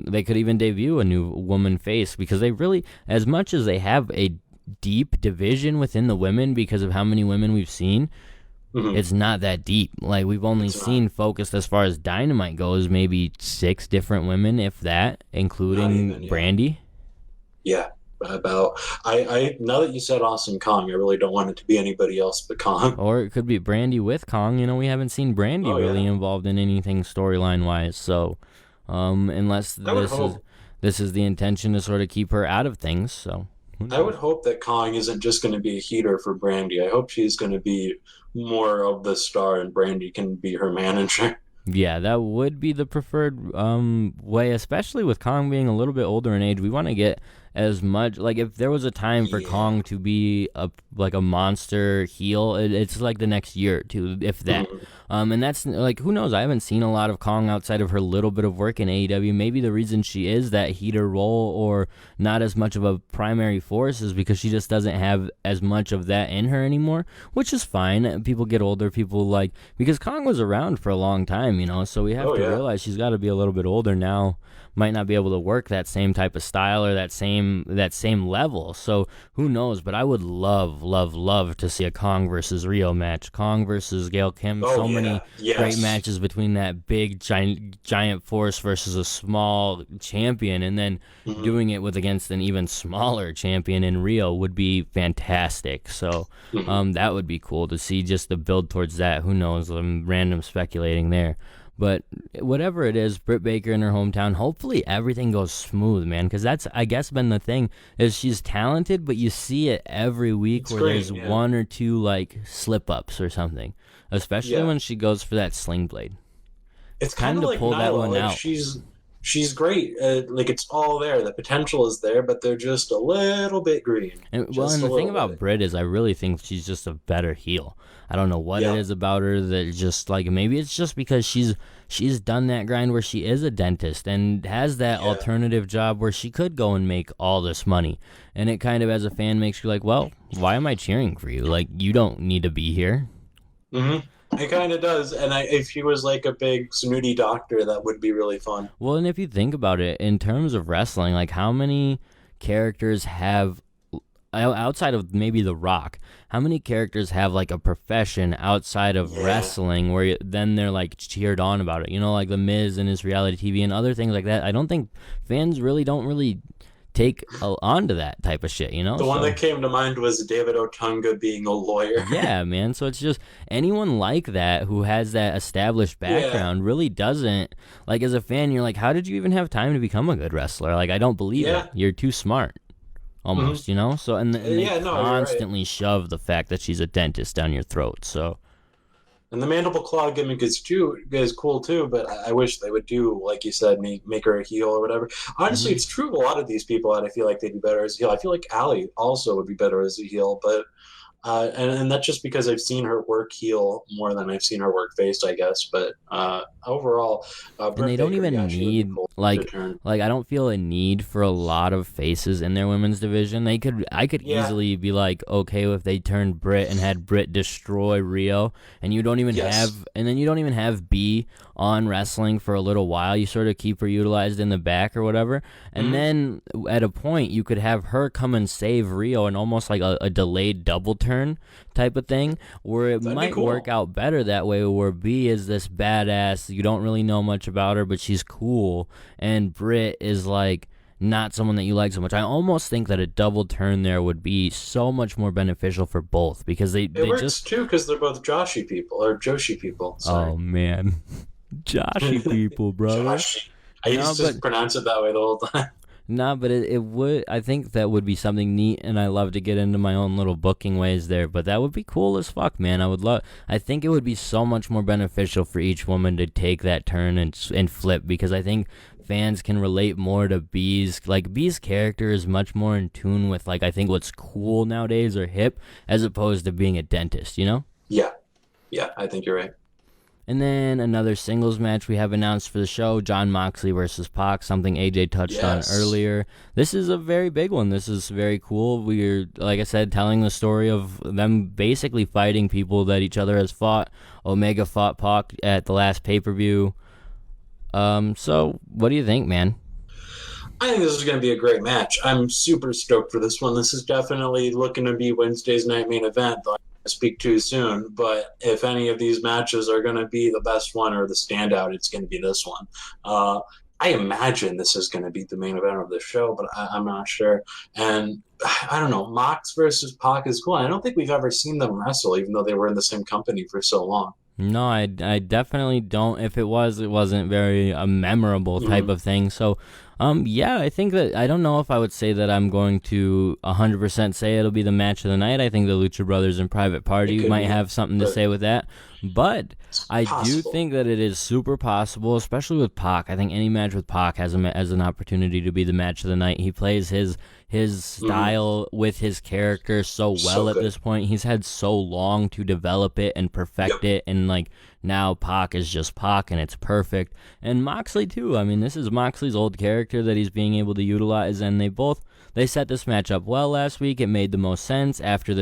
They could even debut a new woman face, because they really, as much as they have a deep division within the women because of how many women we've seen, it's not that deep. Like, we've only seen, focused as far as Dynamite goes, maybe 6 different women, if that, including Brandy. Yeah, about I now that you said Awesome Kong, I really don't want it to be anybody else but Kong. Or it could be Brandy with Kong. You know, we haven't seen Brandy really involved in anything storyline wise. So, unless this is the intention to sort of keep her out of things. So, I would hope that Kong isn't just going to be a heater for Brandy. I hope she's going to be more of the star and Brandy can be her manager. Yeah, that would be the preferred way, especially with Kong being a little bit older in age. We want to get as much, like, if there was a time for Kong to be a monster heel, it's like the next year or two, if that. And that's, like, who knows? I haven't seen a lot of Kong outside of her little bit of work in AEW. Maybe the reason she is that heater role or not as much of a primary force is because she just doesn't have as much of that in her anymore, which is fine. People get older, because Kong was around for a long time, so we have to realize she's got to be a little bit older now. Might not be able to work that same type of style or that same level. So who knows? But I would love to see a Kong versus Rio match. Kong versus Gail Kim. Many great matches between that big giant force versus a small champion, and then doing it against an even smaller champion in Rio would be fantastic. So that would be cool to see, just the build towards that. Who knows? I'm random speculating there. But whatever it is, Britt Baker in her hometown, hopefully everything goes smooth, man, because that's, I guess, been the thing, is she's talented, but you see it every week there's one or two, like, slip-ups or something, especially when she goes for that sling blade. It's kind of like pull Nyla, that one like out. She's great. Like, it's all there. The potential is there, but they're just a little bit green. And the thing about Britt is I really think she's just a better heel. I don't know what it is about her that just, like, maybe it's just because she's done that grind where she is a dentist and has that alternative job where she could go and make all this money. And it kind of, as a fan, makes you like, well, why am I cheering for you? Like, you don't need to be here. It kind of does. And if she was like a big snooty doctor, that would be really fun. Well, and if you think about it, in terms of wrestling, like, how many characters have, outside of maybe The Rock, how many characters have, like, a profession outside of wrestling where then they're, like, cheered on about it? Like The Miz and his reality TV and other things like that. I don't think fans don't really take on to that type of shit, The one that came to mind was David Otunga being a lawyer. Yeah, man. So it's just anyone like that who has that established background really doesn't, like, as a fan, you're like, how did you even have time to become a good wrestler? Like, I don't believe it. You're too smart. Almost, So, and they constantly shove the fact that she's a dentist down your throat, so. And the mandible claw gimmick is cool too, but I wish they would do, like you said, make her a heel or whatever. Honestly, it's true of a lot of these people that I feel like they'd be better as a heel. I feel like Allie also would be better as a heel, but and that's just because I've seen her work heel more than I've seen her work face, I guess. But overall, and they don't even need like I don't feel a need for a lot of faces in their women's division. I could easily be like, okay, if they turned Britt and had Britt destroy Rio, and you don't even have B on wrestling for a little while. You sort of keep her utilized in the back or whatever, and then at a point you could have her come and save Rio in almost like a delayed double turn type of thing, where it might work out better that way, where B is this badass, you don't really know much about her, but she's cool, and Britt is like not someone that you like so much. I almost think that a double turn there would be so much more beneficial for both, because they works just too, because they're both Joshi people. Sorry. Oh man, Joshi people, brother. Joshi. I used to pronounce it that way the whole time. Nah, but it would. I think that would be something neat, and I love to get into my own little booking ways there. But that would be cool as fuck, man. I think it would be so much more beneficial for each woman to take that turn and flip, because I think fans can relate more to B's. Like, B's character is much more in tune with, like, I think what's cool nowadays or hip, as opposed to being a dentist. Yeah, I think you're right. And then another singles match we have announced for the show, Jon Moxley versus Pac, something AJ touched on earlier. This is a very big one. This is very cool. We're, like I said, telling the story of them basically fighting people that each other has fought. Omega fought Pac at the last pay-per-view. So what do you think, man? I think this is going to be a great match. I'm super stoked for this one. This is definitely looking to be Wednesday's night main event, though speak too soon, but if any of these matches are going to be the best one or the standout, it's going to be this one. I imagine this is going to be the main event of the show, but I'm not sure. And I don't know, Mox versus Pac is cool. I don't think we've ever seen them wrestle, even though they were in the same company for so long. No, I definitely don't. If it was, it wasn't very a memorable type of thing. So Yeah, I think that I don't know if I would say that I'm going to 100% say it'll be the match of the night. I think the Lucha Brothers and Private Party might have something to say with that. But I do think that it is super possible, especially with Pac. I think any match with Pac has an opportunity to be the match of the night. He plays his style with his character so well at this point. He's had so long to develop it and perfect it, and like now Pac is just Pac and it's perfect. And Moxley too. I mean, this is Moxley's old character that he's being able to utilize, and they set this match up well last week. It made the most sense after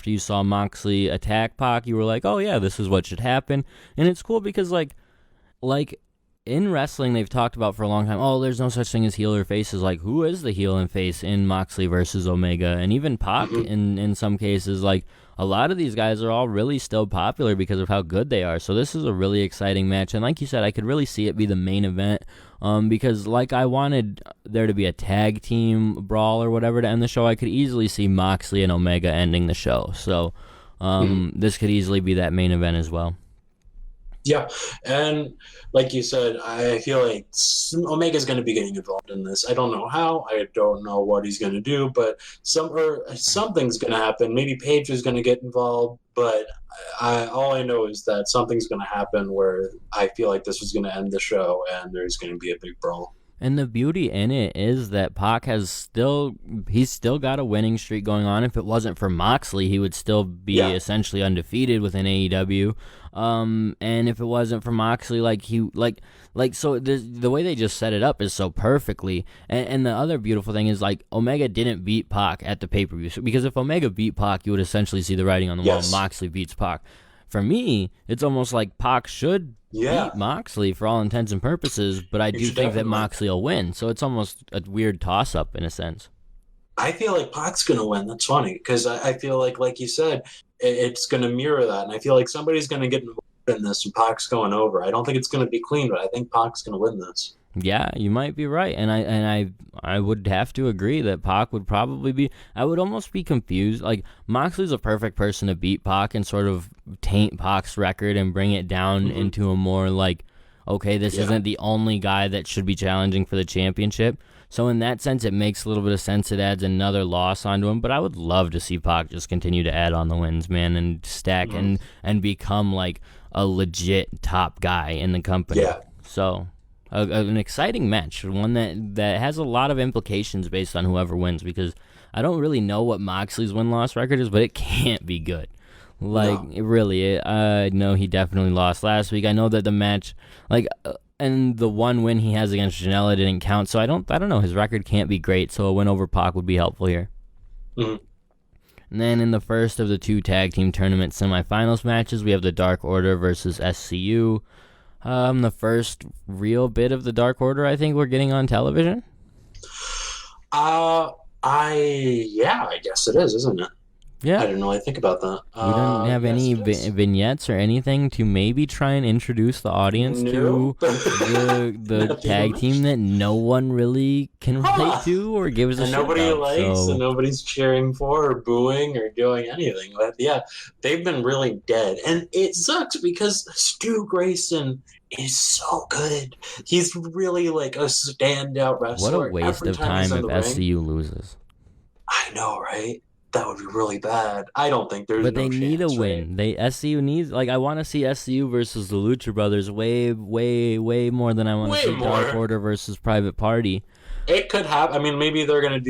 you saw Moxley attack Pac. You were like, oh yeah, this is what should happen. And it's cool because like in wrestling, they've talked about for a long time, oh, there's no such thing as heel or face. Is like, who is the heel and face in Moxley versus Omega? And even Pac, in some cases, like, a lot of these guys are all really still popular because of how good they are. So this is a really exciting match. And like you said, I could really see it be the main event because like I wanted there to be a tag team brawl or whatever to end the show. I could easily see Moxley and Omega ending the show. So this could easily be that main event as well. Yeah, and like you said, I feel like Omega's going to be getting involved in this. I don't know how. I don't know what he's going to do, but something's going to happen. Maybe Paige is going to get involved, but all I know is that something's going to happen where I feel like this is going to end the show and there's going to be a big brawl. And the beauty in it is that Pac he's still got a winning streak going on. If it wasn't for Moxley, he would still be essentially undefeated within AEW. And if it wasn't for Moxley, so the way they just set it up is so perfectly. And the other beautiful thing is like Omega didn't beat Pac at the pay-per-view. So, because if Omega beat Pac, you would essentially see the writing on the wall. Moxley beats Pac. For me, it's almost like Pac should beat Moxley for all intents and purposes, but I do think that Moxley will win. So it's almost a weird toss-up in a sense. I feel like Pac's going to win. That's funny because I feel like you said, it's going to mirror that. And I feel like somebody's going to get involved in this and Pac's going over. I don't think it's going to be clean, but I think Pac's going to win this. Yeah, you might be right, and I would have to agree that Pac would probably be. I would almost be confused. Like Moxley's a perfect person to beat Pac and sort of taint Pac's record and bring it down into a more like, okay, this isn't the only guy that should be challenging for the championship. So in that sense, it makes a little bit of sense. It adds another loss onto him, but I would love to see Pac just continue to add on the wins, man, and stack and become like a legit top guy in the company. Yeah. So. An exciting match, one that has a lot of implications based on whoever wins, because I don't really know what Moxley's win-loss record is, but it can't be good. I know he definitely lost last week. I know that the match, and the one win he has against Janela didn't count, so I don't know. His record can't be great, so a win over Pac would be helpful here. And then in the first of the two tag team tournament semifinals matches, we have the Dark Order versus SCU. The first real bit of the Dark Order I think we're getting on television. I guess it is, isn't it? Yeah. I didn't really think about that. We don't have any vignettes or anything to maybe try and introduce the audience to the tag team that no one really can relate to or gives a shit about. Nobody likes and nobody's cheering for or booing or doing anything. But yeah, they've been really dead. And it sucks because Stu Grayson is so good. He's really like a standout wrestler. What a waste of time if SCU loses. I know, right? That would be really bad. I don't think there's. But they need a win. Right? SCU needs I want to see SCU versus the Lucha Brothers way more than I want to see Dark Order versus Private Party. It could happen. I mean, maybe they're gonna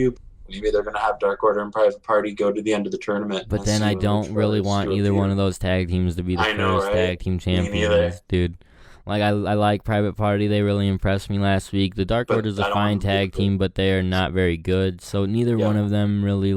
have Dark Order and Private Party go to the end of the tournament. But then I don't really want either one of those tag teams to be the first tag team champions, dude. I like Private Party. They really impressed me last week. The Dark Order's a fine tag team, but they are not very good. So neither one of them really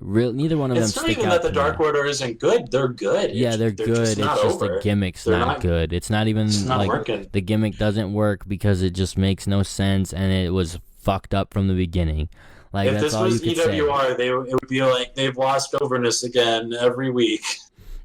neither one of them stick out. It's not even that the Dark Order isn't good. They're good. Yeah, they're good. It's just the gimmick's not good. It's not even working. The gimmick doesn't work because it just makes no sense and it was fucked up from the beginning. If that's this all was you could EWR, say. It would be like they've lost overness again every week.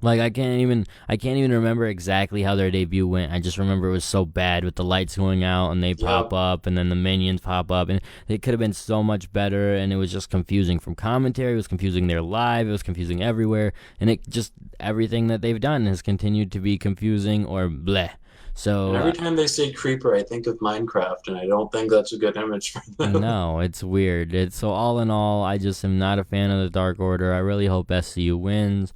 I can't even remember exactly how their debut went. I just remember it was so bad with the lights going out and they pop up and then the minions pop up, and it could have been so much better, and it was just confusing from commentary. It was confusing there live. It was confusing everywhere, and it just everything that they've done has continued to be confusing or bleh. So And every time they say creeper, I think of Minecraft, and I don't think that's a good image for them. no, it's weird. So all in all, I just am not a fan of the Dark Order. I really hope SCU wins,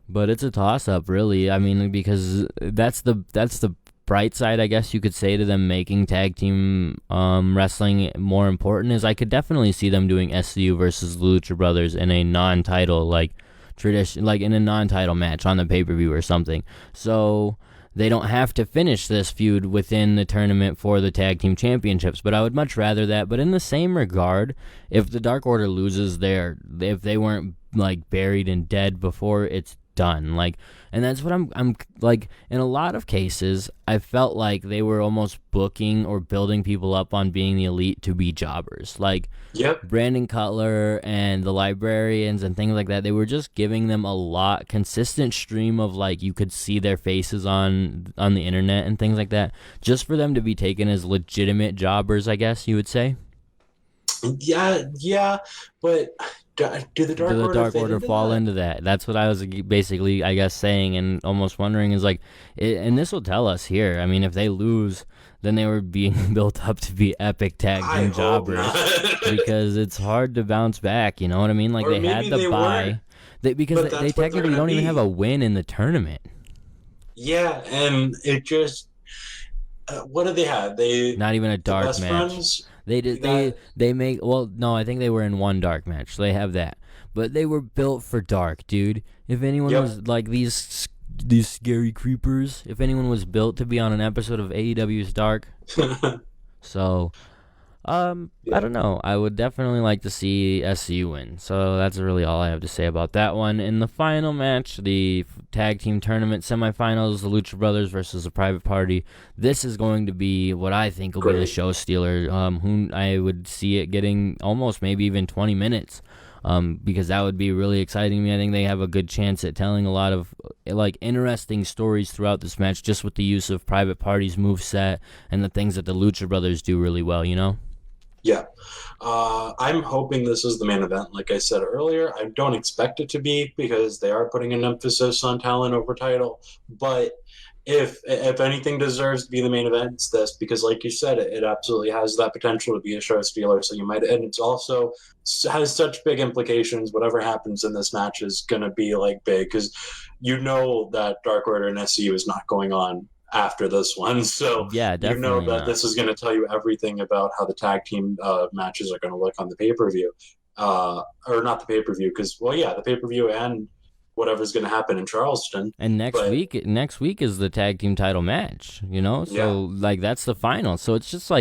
but it's a toss-up, really. I mean, because that's the bright side, I guess you could say, to them making tag team wrestling more important, is I could definitely see them doing SCU versus Lucha Brothers in a non-title in a non-title match on the pay-per-view or something. So they don't have to finish this feud within the tournament for the tag team championships, but I would much rather that. But in the same regard, if the Dark Order loses if they weren't like buried and dead before, it's done. And that's what I'm like, in a lot of cases I felt like they were almost booking or building people up on being the Elite to be jobbers. Yep. Brandon Cutler and the Librarians and things like that, they were just giving them a consistent stream of you could see their faces on the internet and things like that, just for them to be taken as legitimate jobbers, I guess you would say. Yeah, but do the Dark Order fall into that? That's what I was basically, I guess, saying and almost wondering is and this will tell us here. I mean, if they lose, then they were being built up to be epic tag team jobbers because it's hard to bounce back. You know what I mean? They had the bye because they technically don't even have a win in the tournament. Yeah, and it just what do they have? They not even a dark match. Friends? They make no, I think they were in one dark match. So they have that, but they were built for dark, dude. If anyone was like these scary creepers, if anyone was built to be on an episode of AEW's Dark, so I don't know. I would definitely like to see SCU win. So that's really all I have to say about that one. In the final match, the tag team tournament semifinals, the Lucha Brothers versus the Private Party. This is going to be what I think will be the show stealer. Who I would see it getting almost maybe even 20 minutes. Because that would be really exciting to me. I think they have a good chance at telling a lot of interesting stories throughout this match, just with the use of Private Party's moveset and the things that the Lucha Brothers do really well, you know? Yeah. I'm hoping this is the main event. Like I said earlier, I don't expect it to be because they are putting an emphasis on talent over title. But if anything deserves to be the main event, it's this, because like you said, it absolutely has that potential to be a show stealer. So you might, and it's also has such big implications. Whatever happens in this match is going to be big, because that Dark Order and SCU is not going on after this one. So yeah, definitely that this is going to tell you everything about how the tag team matches are going to look on the pay-per-view. Or not the pay-per-view, because, the pay-per-view and whatever's going to happen in Charleston. And next week is the tag team title match, So, that's the final. So it's just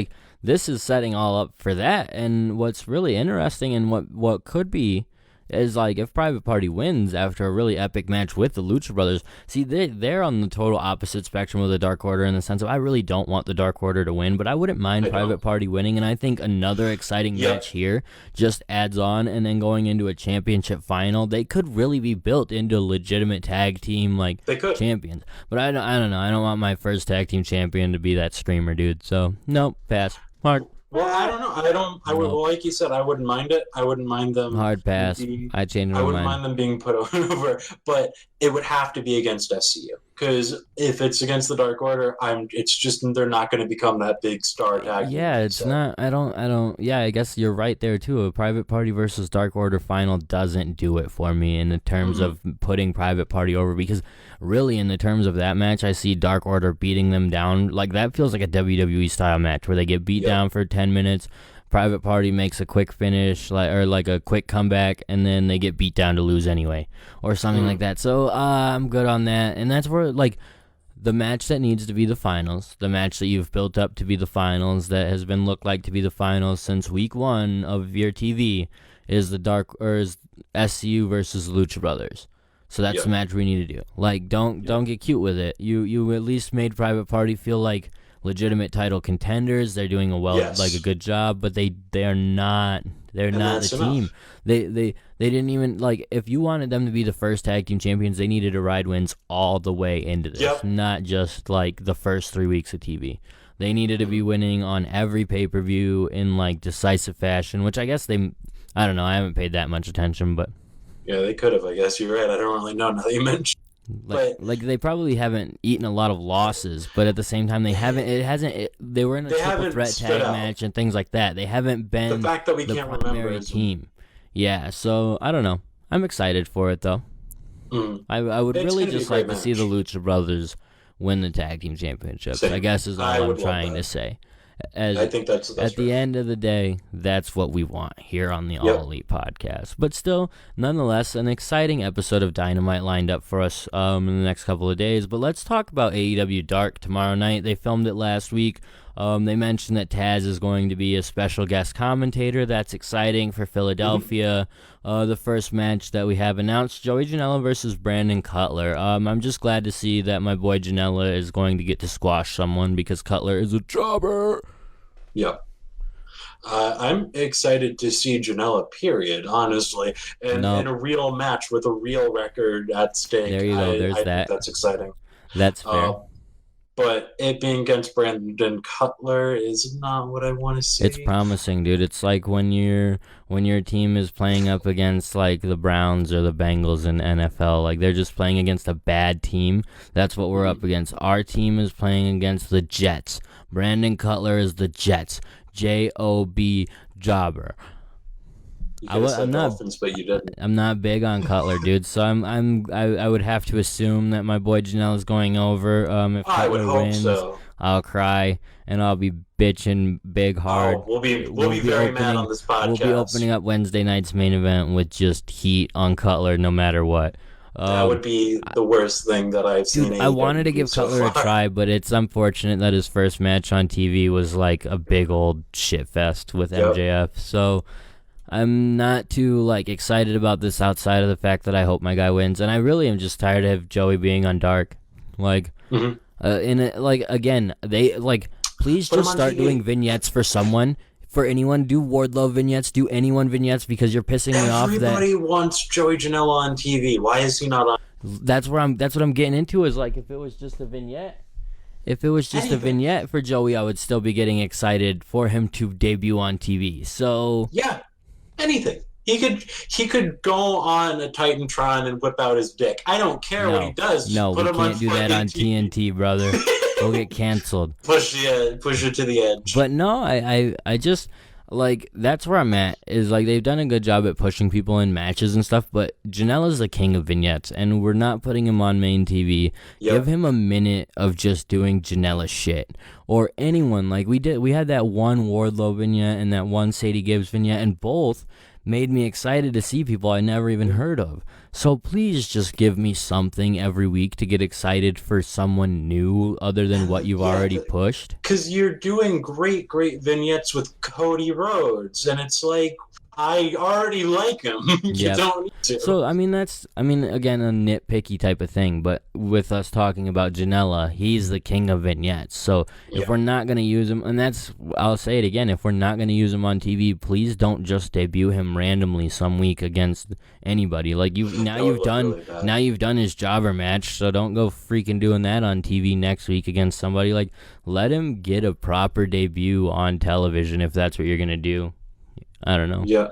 this is setting all up for that. And what's really interesting and what could be is if Private Party wins after a really epic match with the Lucha Brothers, see, they're on the total opposite spectrum of the Dark Order in the sense of I really don't want the Dark Order to win, but I wouldn't mind Private Party winning, and I think another exciting match here just adds on, and then going into a championship final, they could really be built into a legitimate tag team champions. But I don't know. I don't want my first tag team champion to be that screamer dude. So nope, pass. Hard. Well, I don't know. I would, like you said, I wouldn't mind it. I wouldn't mind them. Hard pass. I changed my mind. I wouldn't mind them being put over, but it would have to be against SCU. Because if it's against the Dark Order, it's just they're not going to become that big star tag. Yeah, it's not. I don't. Yeah, I guess you're right there too. A Private Party versus Dark Order final doesn't do it for me in the terms of putting Private Party over, because really, in the terms of that match, I see Dark Order beating them down. That feels like a WWE style match where they get beat down for 10 minutes. Private Party makes a quick finish, or a quick comeback, and then they get beat down to lose anyway, or something like that. So I'm good on that, and that's where the match that needs to be the finals, the match that you've built up to be the finals, that has been looked like to be the finals since week 1 of your TV, is the is SCU versus Lucha Brothers. So that's the match we need to do. Don't get cute with it. You at least made Private Party feel like legitimate title contenders. They're doing a good job, but they're not the team. They didn't even if you wanted them to be the first tag team champions, they needed to ride wins all the way into this, not just the first 3 weeks of TV. They needed to be winning on every pay-per-view in decisive fashion, which I guess I don't know, I haven't paid that much attention, but yeah, they could have. I guess you're right. I don't really know now that you mentioned. Like they probably haven't eaten a lot of losses, but at the same time they were in a triple threat tag match and things like that. They haven't been the fact that we the can't primary remember team. Yeah, so I don't know. I'm excited for it though. I would really just like to see the Lucha Brothers win the tag team championships. Same. I guess is all I'm trying to say. I think that's at the end of the day, that's what we want here on the All Elite podcast. But still, nonetheless, an exciting episode of Dynamite lined up for us in the next couple of days. But let's talk about AEW Dark tomorrow night. They filmed it last week. They mentioned that Taz is going to be a special guest commentator. That's exciting for Philadelphia. The first match that we have announced, Joey Janela versus Brandon Cutler. I'm just glad to see that my boy Janela is going to get to squash someone because Cutler is a jobber. Yep. I'm excited to see Janela, period, honestly, and in a real match with a real record at stake. There you go. There's that. Think that's exciting. That's fair. But it being against Brandon Cutler is not what I want to see. It's promising, dude. It's like when your team is playing up against like the Browns or the Bengals in NFL. Like they're just playing against a bad team. That's what we're up against. Our team is playing against the Jets. Brandon Cutler is the Jets. J-O-B jobber. I'm not, Dolphins, but you didn't. I'm not big on Cutler, dude. So I would have to assume that my boy Janelle is going over. If Cutler wins, so. I'll cry and I'll be bitching big hard. We'll be very mad on this podcast. We'll be opening up Wednesday night's main event with just heat on Cutler, no matter what. That would be the worst thing that I've seen. Dude, I wanted to give Cutler a try, but it's unfortunate that his first match on TV was like a big old shit fest with MJF. So I'm not too like excited about this outside of the fact that I hope my guy wins, and I really am just tired of Joey being on Dark. Like, again, they like please just start doing vignettes for someone. For anyone, do Wardlow vignettes, do anyone vignettes because you're pissing me off. Everybody wants Joey Janela on TV. Why is he not on? That's what I'm getting into. Is like if it was just a vignette. If it was just a vignette for Joey, I would still be getting excited for him to debut on TV. So yeah, anything. He could go on a Titantron and whip out his dick. I don't care what he does. No, we can't do that on TNT, brother. We'll get canceled. Push it to the edge. But no, I just like that's where I'm at. Is like they've done a good job at pushing people in matches and stuff. But Janela's the king of vignettes, and we're not putting him on main TV. Yep. Give him a minute of just doing Janela shit, or anyone like we did. We had that one Wardlow vignette and that one Sadie Gibbs vignette, and both made me excited to see people I never even heard of. So please just give me something every week to get excited for someone new other than what you've already pushed. Because you're doing great vignettes with Cody Rhodes, and it's like, I already like him. You don't need to. So, that's again, a nitpicky type of thing, but with us talking about Janela, he's the king of vignettes. So, if we're not going to use him, and I'll say it again, if we're not going to use him on TV, please don't just debut him randomly some week against anybody. Like, you've done his jobber match, so don't go freaking doing that on TV next week against somebody. Like, let him get a proper debut on television if that's what you're going to do. I don't know. Yeah.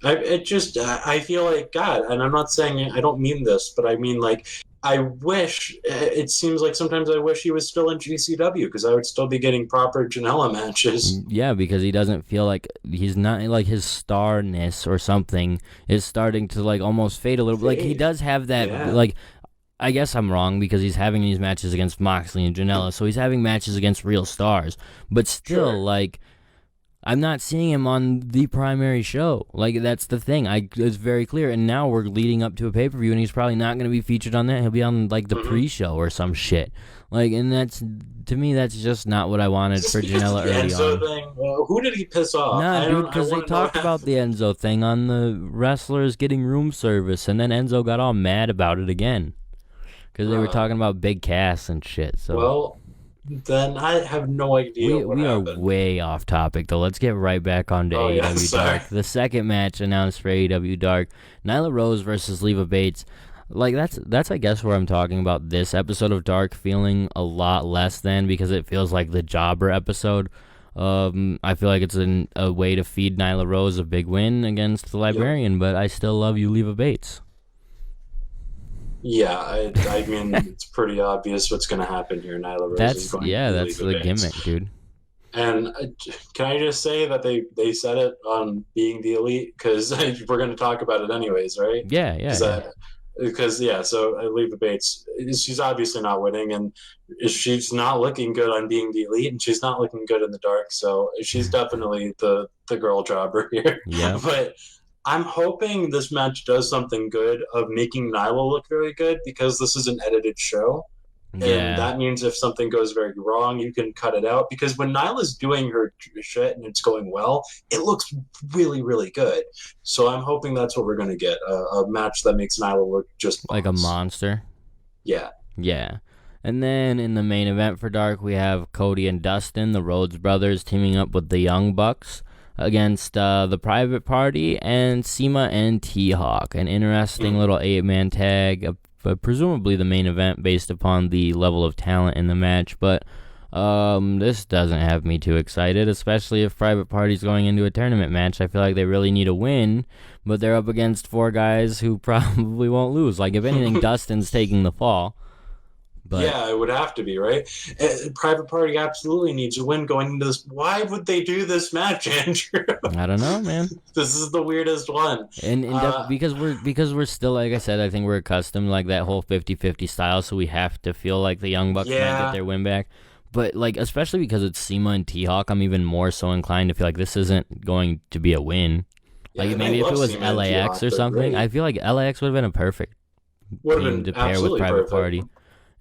I feel like, God, and I'm not saying, I don't mean this, but I mean, like, I wish, it seems like sometimes I wish he was still in GCW because I would still be getting proper Janela matches. Yeah, because he doesn't feel like, he's not, like, his starness or something is starting to, like, almost fade a little bit. Like, he does have that, like, I guess I'm wrong because he's having these matches against Moxley and Janela, so he's having matches against real stars. But still, like, I'm not seeing him on the primary show. Like, that's the thing. It's very clear. And now we're leading up to a pay-per-view, and he's probably not going to be featured on that. He'll be on, like, the pre-show or some shit. Like, and that's, to me, that's just not what I wanted for Janela early on. Thing, who did he piss off? Nah, dude, because they talked about the Enzo thing on the wrestlers getting room service, and then Enzo got all mad about it again. Because they were talking about Big Cass and shit, so... Well... Then I have no idea we are way off topic, though. Let's get right back onto AEW Dark. The second match announced for AEW Dark, Nyla Rose versus Leva Bates. Like, that's I guess where I'm talking about this episode of Dark feeling a lot less than, because it feels like the jobber episode. I feel like it's a way to feed Nyla Rose a big win against the Librarian, but I still love you, Leva Bates. Yeah, I mean, it's pretty obvious what's going to happen here. Nyla Rose is going to That's Leva the Bates. gimmick, dude. And can I just say that they said it on Being the Elite? Because we're going to talk about it anyways, right? Yeah. Because yeah, so Leva Bates, she's obviously not winning, and she's not looking good on Being the Elite, and she's not looking good in the dark. So she's definitely the girl jobber here. Yeah. But I'm hoping this match does something good of making Nyla look very good, because this is an edited show. And Yeah. that means if something goes very wrong, you can cut it out. Because when Nyla's doing her shit and it's going well, it looks really, really good. So I'm hoping that's what we're going to get, a match that makes Nyla look just like a monster. Yeah. Yeah. And then in the main event for Dark, we have Cody and Dustin, the Rhodes brothers, teaming up with the Young Bucks against the Private Party and Sema and T-Hawk. An interesting little 8-man tag, but presumably the main event based upon the level of talent in the match. But this doesn't have me too excited, especially if Private Party's going into a tournament match. I feel like they really need a win, but they're up against 4 guys who probably won't lose. Like, if anything, Dustin's taking the fall. But yeah, it would have to be, right? Private Party absolutely needs a win going into this. Why would they do this match, Andrew? I don't know, man. This is the weirdest one. And because we're still, like I said, I think we're accustomed like that whole 50-50 style, so we have to feel like the Young Bucks might get their win back. But like, especially because it's Sema and T-Hawk, I'm even more so inclined to feel like this isn't going to be a win. Yeah, like maybe if it was Sema LAX or something, I feel like LAX would have been a perfect team to pair with Private Party.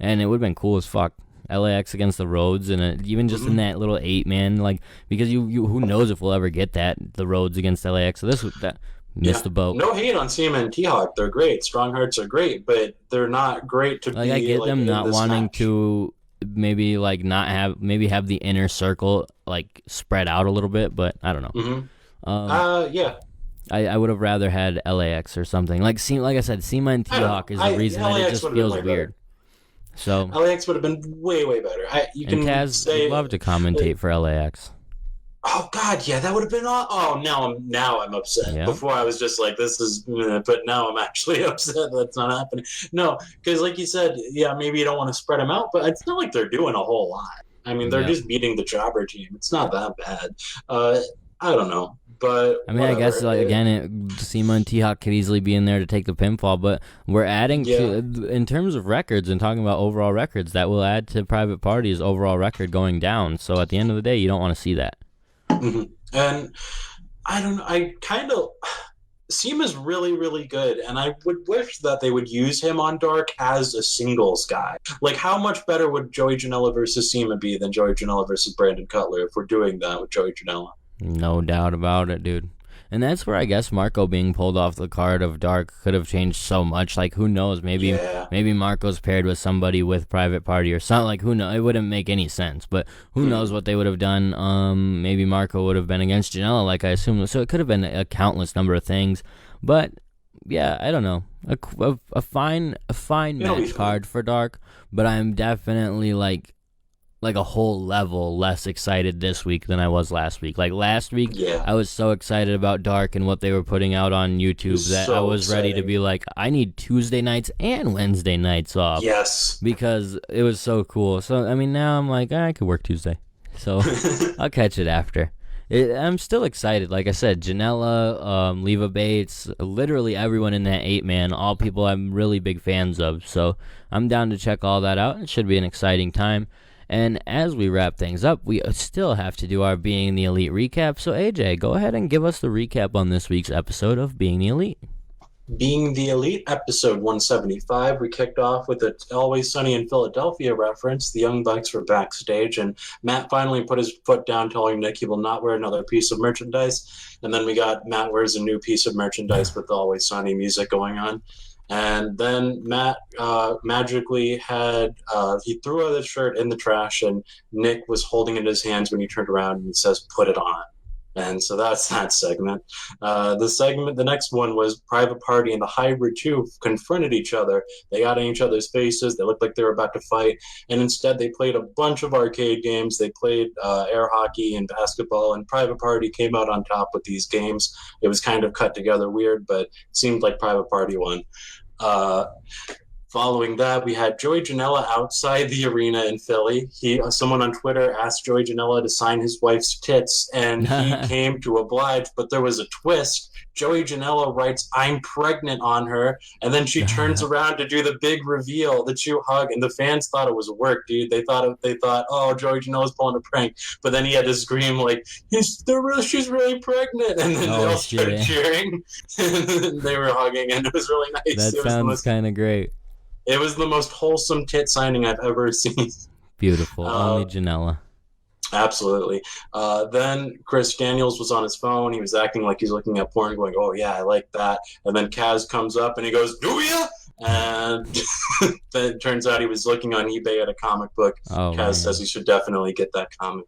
And it would have been cool as fuck. LAX against the Rhodes, and even just in that little 8-man, like, because you who knows if we'll ever get the Rhodes against LAX. So that missed the boat. No hate on Sema and T-Hawk. They're great. Strong Hearts are great, but they're not great to like, I get them not wanting to maybe like not have the inner circle like spread out a little bit, but I don't know. Yeah. I would have rather had LAX or something. Like I said, Sema and T-Hawk is the reason that it just feels weird. So LAX would have been way, way better. Taz would love to commentate for LAX. Oh God, yeah, that would have been. Now I'm upset. Yeah. Before I was just like, this is, but now I'm actually upset that's not happening. No, because like you said, yeah, maybe you don't want to spread them out, but it's not like they're doing a whole lot. I mean, they're just beating the jobber team. It's not that bad. I don't know. But I mean, whatever. I guess like again, Sema and T-Hawk could easily be in there to take the pinfall, but we're adding to, in terms of records and talking about overall records, that will add to Private Party's overall record going down. So at the end of the day, you don't want to see that. Mm-hmm. And I don't know. I kind of Sema's really, really good, and I would wish that they would use him on Dark as a singles guy. Like, how much better would Joey Janela versus Sema be than Joey Janela versus Brandon Cutler if we're doing that with Joey Janela? No doubt about it, dude. And that's where I guess Marko being pulled off the card of Dark could have changed so much. Like, who knows? Maybe Marko's paired with somebody with Private Party or something. Like, who knows? It wouldn't make any sense. But who knows what they would have done? Maybe Marko would have been against Janela, like I assume. So it could have been a countless number of things. But yeah, I don't know. A fine match card for Dark. But I'm definitely like a whole level less excited this week than I was last week. Like last week, I was so excited about Dark and what they were putting out on YouTube that I was ready to be like, I need Tuesday nights and Wednesday nights off. Yes. Because it was so cool. So, I mean, now I'm like, I could work Tuesday. So I'll catch it after. I'm still excited. Like I said, Janela, Leva Bates, literally everyone in that 8-man, all people I'm really big fans of. So I'm down to check all that out. It should be an exciting time. And as we wrap things up, we still have to do our Being the Elite recap. So, AJ, go ahead and give us the recap on this week's episode of Being the Elite. Being the Elite, episode 175, we kicked off with an Always Sunny in Philadelphia reference. The Young Bucks were backstage, and Matt finally put his foot down, telling Nick he will not wear another piece of merchandise. And then we got Matt wears a new piece of merchandise with the Always Sunny music going on. And then Matt magically had, he threw out his shirt in the trash, and Nick was holding it in his hands when he turned around and he says, "Put it on." And so that's that segment. The next one was Private Party and the Hybrid 2 confronted each other. They got in each other's faces. They looked like they were about to fight. And instead they played a bunch of arcade games. They played air hockey and basketball, and Private Party came out on top with these games. It was kind of cut together weird, but it seemed like Private Party won. Following that, we had Joey Janela outside the arena in Philly. Someone on Twitter asked Joey Janela to sign his wife's tits, and he came to oblige, but there was a twist. Joey Janela writes, "I'm pregnant" on her, and then she turns around to do the big reveal, the two hug, and the fans thought it was a work, dude. They thought, oh, Joey Janela's pulling a prank, but then he had to scream like, she's really pregnant, and then they all started cheering, and they were hugging, and it was really nice. That sounds kind of great. It was the most wholesome tit signing I've ever seen. Beautiful. Only Janela. Absolutely. Then Chris Daniels was on his phone. He was acting like he's looking at porn, going, "Oh yeah, I like that." And then Kaz comes up and he goes, "Do ya?" And then it turns out he was looking on eBay at a comic book. Kaz says he should definitely get that comic.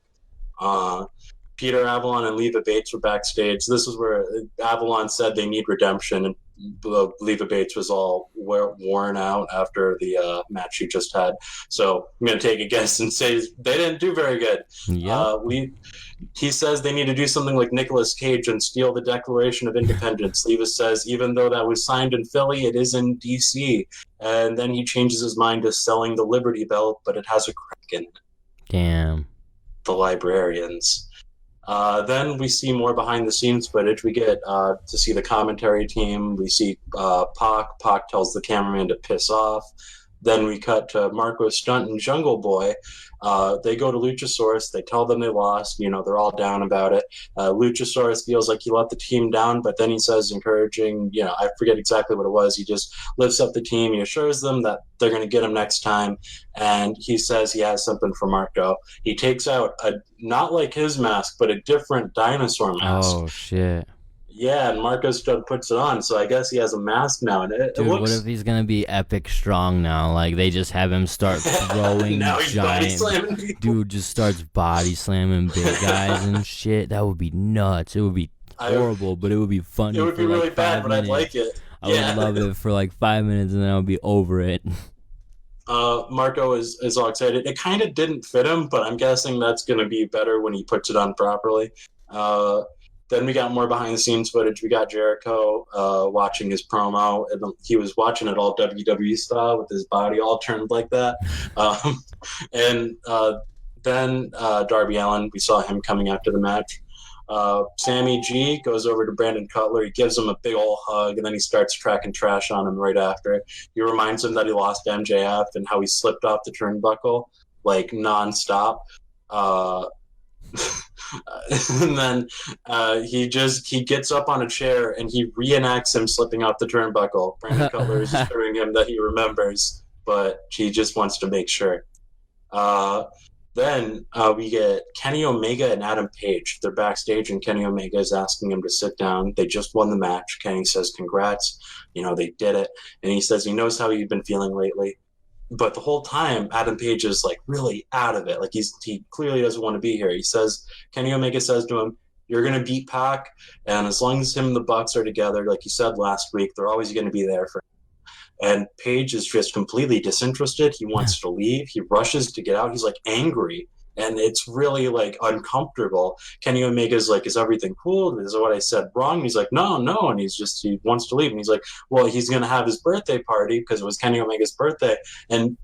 Peter Avalon and Leva Bates were backstage. This is where Avalon said they need redemption, and Leva Bates was all worn out after the match she just had. So I'm going to take a guess and say they didn't do very good. Yeah. He says they need to do something like Nicolas Cage and steal the Declaration of Independence. Leva says even though that was signed in Philly, it is in D.C. And then he changes his mind to selling the Liberty Bell, but it has a crack in it. Damn. The Librarians. Then we see more behind-the-scenes footage. We get to see the commentary team. We see Pac. Pac tells the cameraman to piss off. Then we cut to Marko Stunt and Jungle Boy. They go to Luchasaurus. They tell them they lost. They're all down about it. Luchasaurus feels like he let the team down, but then he says encouraging, I forget exactly what it was. He just lifts up the team. He assures them that they're going to get him next time. And he says he has something for Marko. He takes out not like his mask, but a different dinosaur mask. Oh, shit. Yeah, and Marko Stunt puts it on, so I guess he has a mask now. And it Dude, looks... what if he's gonna be epic strong now? Like they just have him start throwing now he's body giant slamming people. Dude just starts body slamming big guys and shit. That would be nuts. It would be horrible, but it would be funny. It would be really bad, but I'd like it. I would love it for like 5 minutes, and then I would be over it. Marko is all excited. It kind of didn't fit him, but I'm guessing that's going to be better when he puts it on properly. Then we got more behind-the-scenes footage. We got Jericho watching his promo. And he was watching it all WWE style with his body all turned like that. Then Darby Allin, we saw him coming after the match. Sammy G goes over to Brandon Cutler. He gives him a big old hug, and then he starts tracking trash on him right after. He reminds him that he lost to MJF and how he slipped off the turnbuckle, like, nonstop. And then he gets up on a chair and he reenacts him slipping off the turnbuckle. Brandon Cutler is assuring him that he remembers, but he just wants to make sure. Then we get Kenny Omega and Adam Page. They're backstage, and Kenny Omega is asking him to sit down. They just won the match. Kenny says, "Congrats, they did it." And he says he knows how you've been feeling lately. But the whole time, Adam Page is like really out of it. Like he clearly doesn't want to be here. Kenny Omega says to him, "You're going to beat Pac, and as long as him and the Bucks are together, like you said last week, they're always going to be there for him." And Page is just completely disinterested. He wants to leave. He rushes to get out. He's like angry. And it's really like uncomfortable. Kenny Omega's like, "Is everything cool? Is what I said wrong?" And he's like, no. And he wants to leave. And he's like, well, he's going to have his birthday party because it was Kenny Omega's birthday. And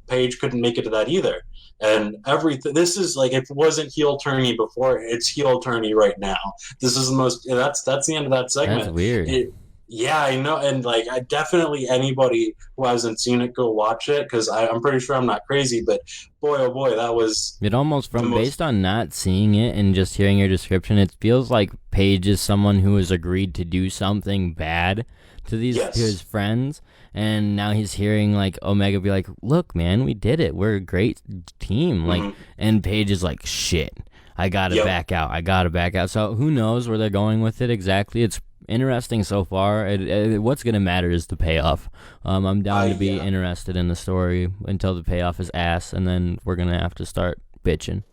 Page couldn't make it to that either. And everything, this is like, if it wasn't heel turny before, it's heel turny right now. This is the most, that's the end of that segment. That's weird. Yeah, I know, and like, I definitely, anybody who hasn't seen it, go watch it, because I'm pretty sure I'm not crazy, but boy, oh boy, that was... It almost, based on not seeing it and just hearing your description, it feels like Paige is someone who has agreed to do something bad to to his friends, and now he's hearing like Omega be like, "Look, man, we did it. We're a great team." Like, and Paige is like, "Shit, I gotta back out." So who knows where they're going with it exactly? It's interesting so far. What's gonna matter is the payoff. I'm down to be interested in the story until the payoff is ass, and then we're gonna have to start bitching.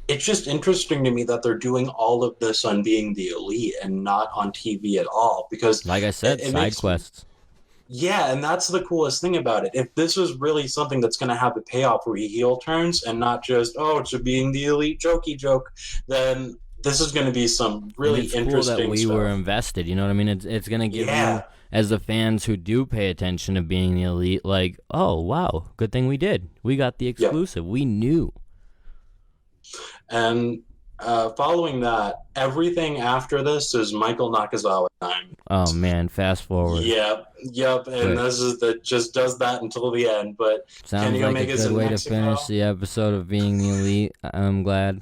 It's just interesting to me that they're doing all of this on Being the Elite and not on TV at all, because, like I said, side quests. Yeah, and that's the coolest thing about it. If this was really something that's going to have the payoff where he heel turns and not just, it's a Being the Elite jokey joke, then this is going to be some really interesting cool that we stuff. were invested. You know what I mean? It's going to give you as the fans who do pay attention to Being the Elite, like, oh, wow, good thing we did. We got the exclusive. We knew. And following that, everything after this is Michael Nakazawa time. Oh, man, fast forward. Yep. And that just does that until the end. But Sounds Kenny like Omega's a good in way Mexico. to finish the episode of Being the Elite. I'm glad.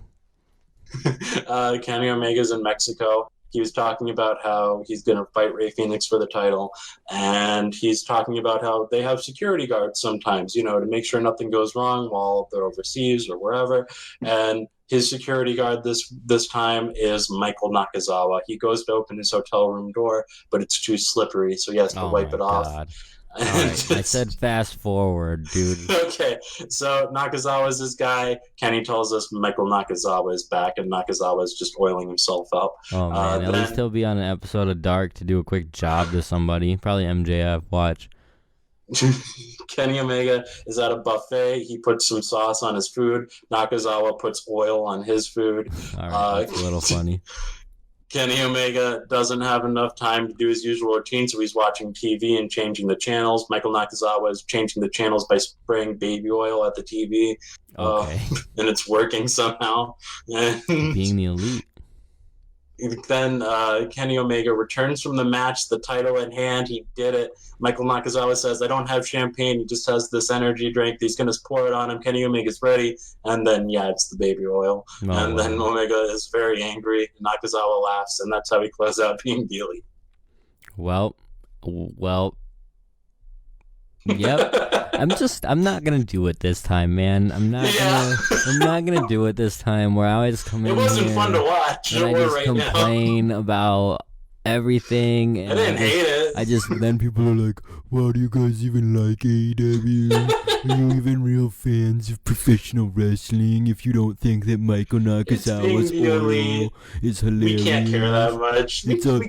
Kenny Omega's in Mexico. He was talking about how he's going to fight Rey Fenix for the title, and he's talking about how they have security guards sometimes, to make sure nothing goes wrong while they're overseas or wherever. And his security guard this time is Michael Nakazawa. He goes to open his hotel room door, but it's too slippery, so he has to wipe it off. God. All right. I said fast forward, dude. Okay, so Nakazawa is this guy. Kenny tells us Michael Nakazawa is back, and Nakazawa is just oiling himself up. Oh, man. At least he'll be on an episode of Dark to do a quick job to somebody. Probably MJF. Watch. Kenny Omega is at a buffet. He puts some sauce on his food. Nakazawa puts oil on his food. All right, that's a little funny. Kenny Omega doesn't have enough time to do his usual routine, so he's watching TV and changing the channels. Michael Nakazawa is changing the channels by spraying baby oil at the TV. Okay. And it's working somehow. Being the Elite. Then Kenny Omega returns from the match, the title in hand. He did it. Michael Nakazawa says, I don't have champagne. He just has this energy drink. He's going to pour it on him. Kenny Omega's ready. And then, it's the baby oil. Then Omega is very angry. Nakazawa laughs. And that's how he closes out Being the Elite. Well. Yep. I'm not gonna do it this time, man. I'm not gonna do it this time where I always come in. It wasn't here fun to watch. and I just complain about everything. And I didn't hate it. Then people are like, "Why do you guys even like AEW? Are you even real fans of professional wrestling if you don't think that Michael Nakazawa's oil is hilarious? We can't care that much. It's a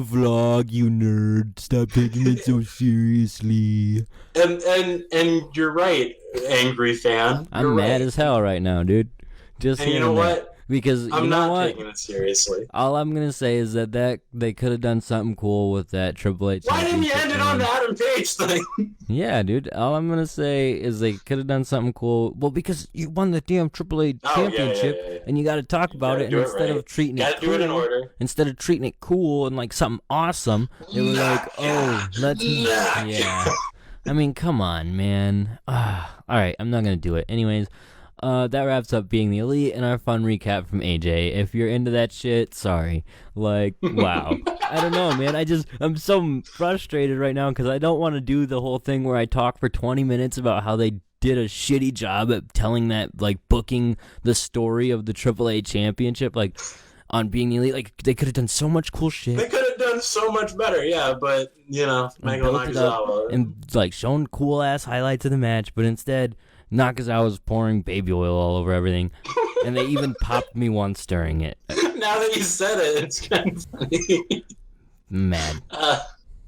vlog, you nerd. Stop taking it so seriously." And you're right, angry fan. I'm mad as hell right now, dude. And you know what? Because I'm not taking it seriously. All I'm gonna say is that they could have done something cool with that Triple H. Why didn't you end it on the Adam Page thing? Yeah, dude. All I'm gonna say is they could have done something cool. Well, because you won the damn AAA championship, and you got to talk about it. And instead of treating it cool, do it in order. Instead of treating it cool and like something awesome, they were like, "Oh, let's yeah." I mean, come on, man. All right, I'm not gonna do it. Anyways. That wraps up Being the Elite and our fun recap from AJ. If you're into that shit, sorry. Like, wow. I don't know, man. I'm so frustrated right now because I don't want to do the whole thing where I talk for 20 minutes about how they did a shitty job at telling that, like, booking the story of the AAA championship, like, on Being the Elite. Like, they could have done so much cool shit. They could have done so much better, yeah, but, Michael Nakazawa. And, like, showing cool-ass highlights of the match, but instead... Nakazawa's pouring baby oil all over everything, and they even popped me once during it. Now that you said it, it's kind of funny. Mad.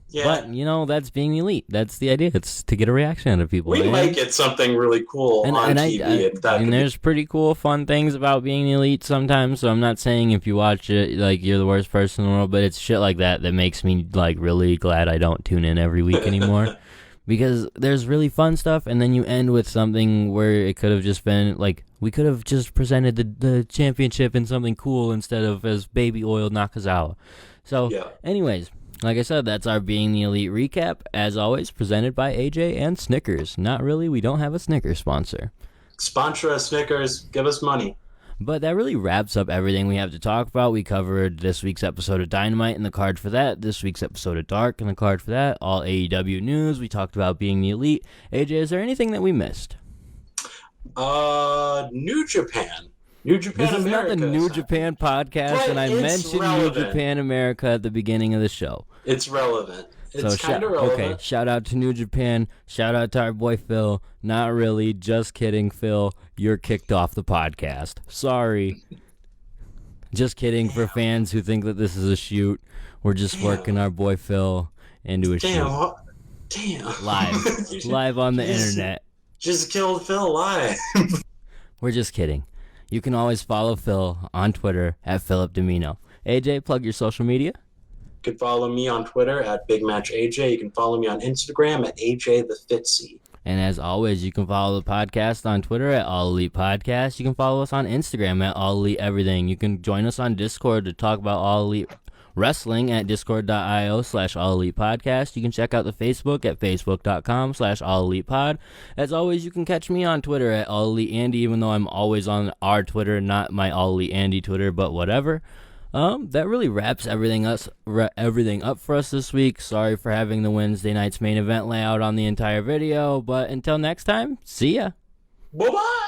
Yeah. But, that's Being the Elite. That's the idea. It's to get a reaction out of people. We might get something really cool on TV. And there's pretty cool, fun things about Being the Elite sometimes, so I'm not saying if you watch it, like, you're the worst person in the world, but it's shit like that makes me, like, really glad I don't tune in every week anymore. Because there's really fun stuff, and then you end with something where it could have just been, like, we could have just presented the championship in something cool instead of as baby oil Nakazawa. So, anyways, like I said, that's our Being the Elite recap, as always, presented by AJ and Snickers. Not really, we don't have a Snickers sponsor. Sponsor us, Snickers, give us money. But that really wraps up everything we have to talk about. We covered this week's episode of Dynamite and the card for that, this week's episode of Dark and the card for that, all AEW news. We talked about Being the Elite. AJ, is there anything that we missed? New Japan. New Japan This is America. not the New Japan podcast, But and I mentioned relevant. New Japan America at the beginning of the show. It's relevant. It's So kind of relevant. Okay, shout out to New Japan. Shout out to our boy Phil. Not really, just kidding, Phil. You're kicked off the podcast. Sorry. Just kidding for fans who think that this is a shoot. We're just working our boy Phil into a shoot. Damn. Live on the internet. Just killed Phil live. We're just kidding. You can always follow Phil on Twitter at Philip Domino. AJ, plug your social media. can follow me on Twitter at BigMatchAJ. You can follow me on Instagram at AJTheFitzy. And as always, you can follow the podcast on Twitter at All Elite Podcast. You can follow us on Instagram at All Elite Everything. You can join us on Discord to talk about All Elite Wrestling at discord.io/All Elite Podcast. You can check out the Facebook at facebook.com/All Elite Pod. As always, you can catch me on Twitter at All Elite Andy, even though I'm always on our Twitter, not my All Elite Andy Twitter, but whatever. That really wraps everything up for us this week. Sorry for having the Wednesday night's main event layout on the entire video, but until next time, see ya. Bye-bye.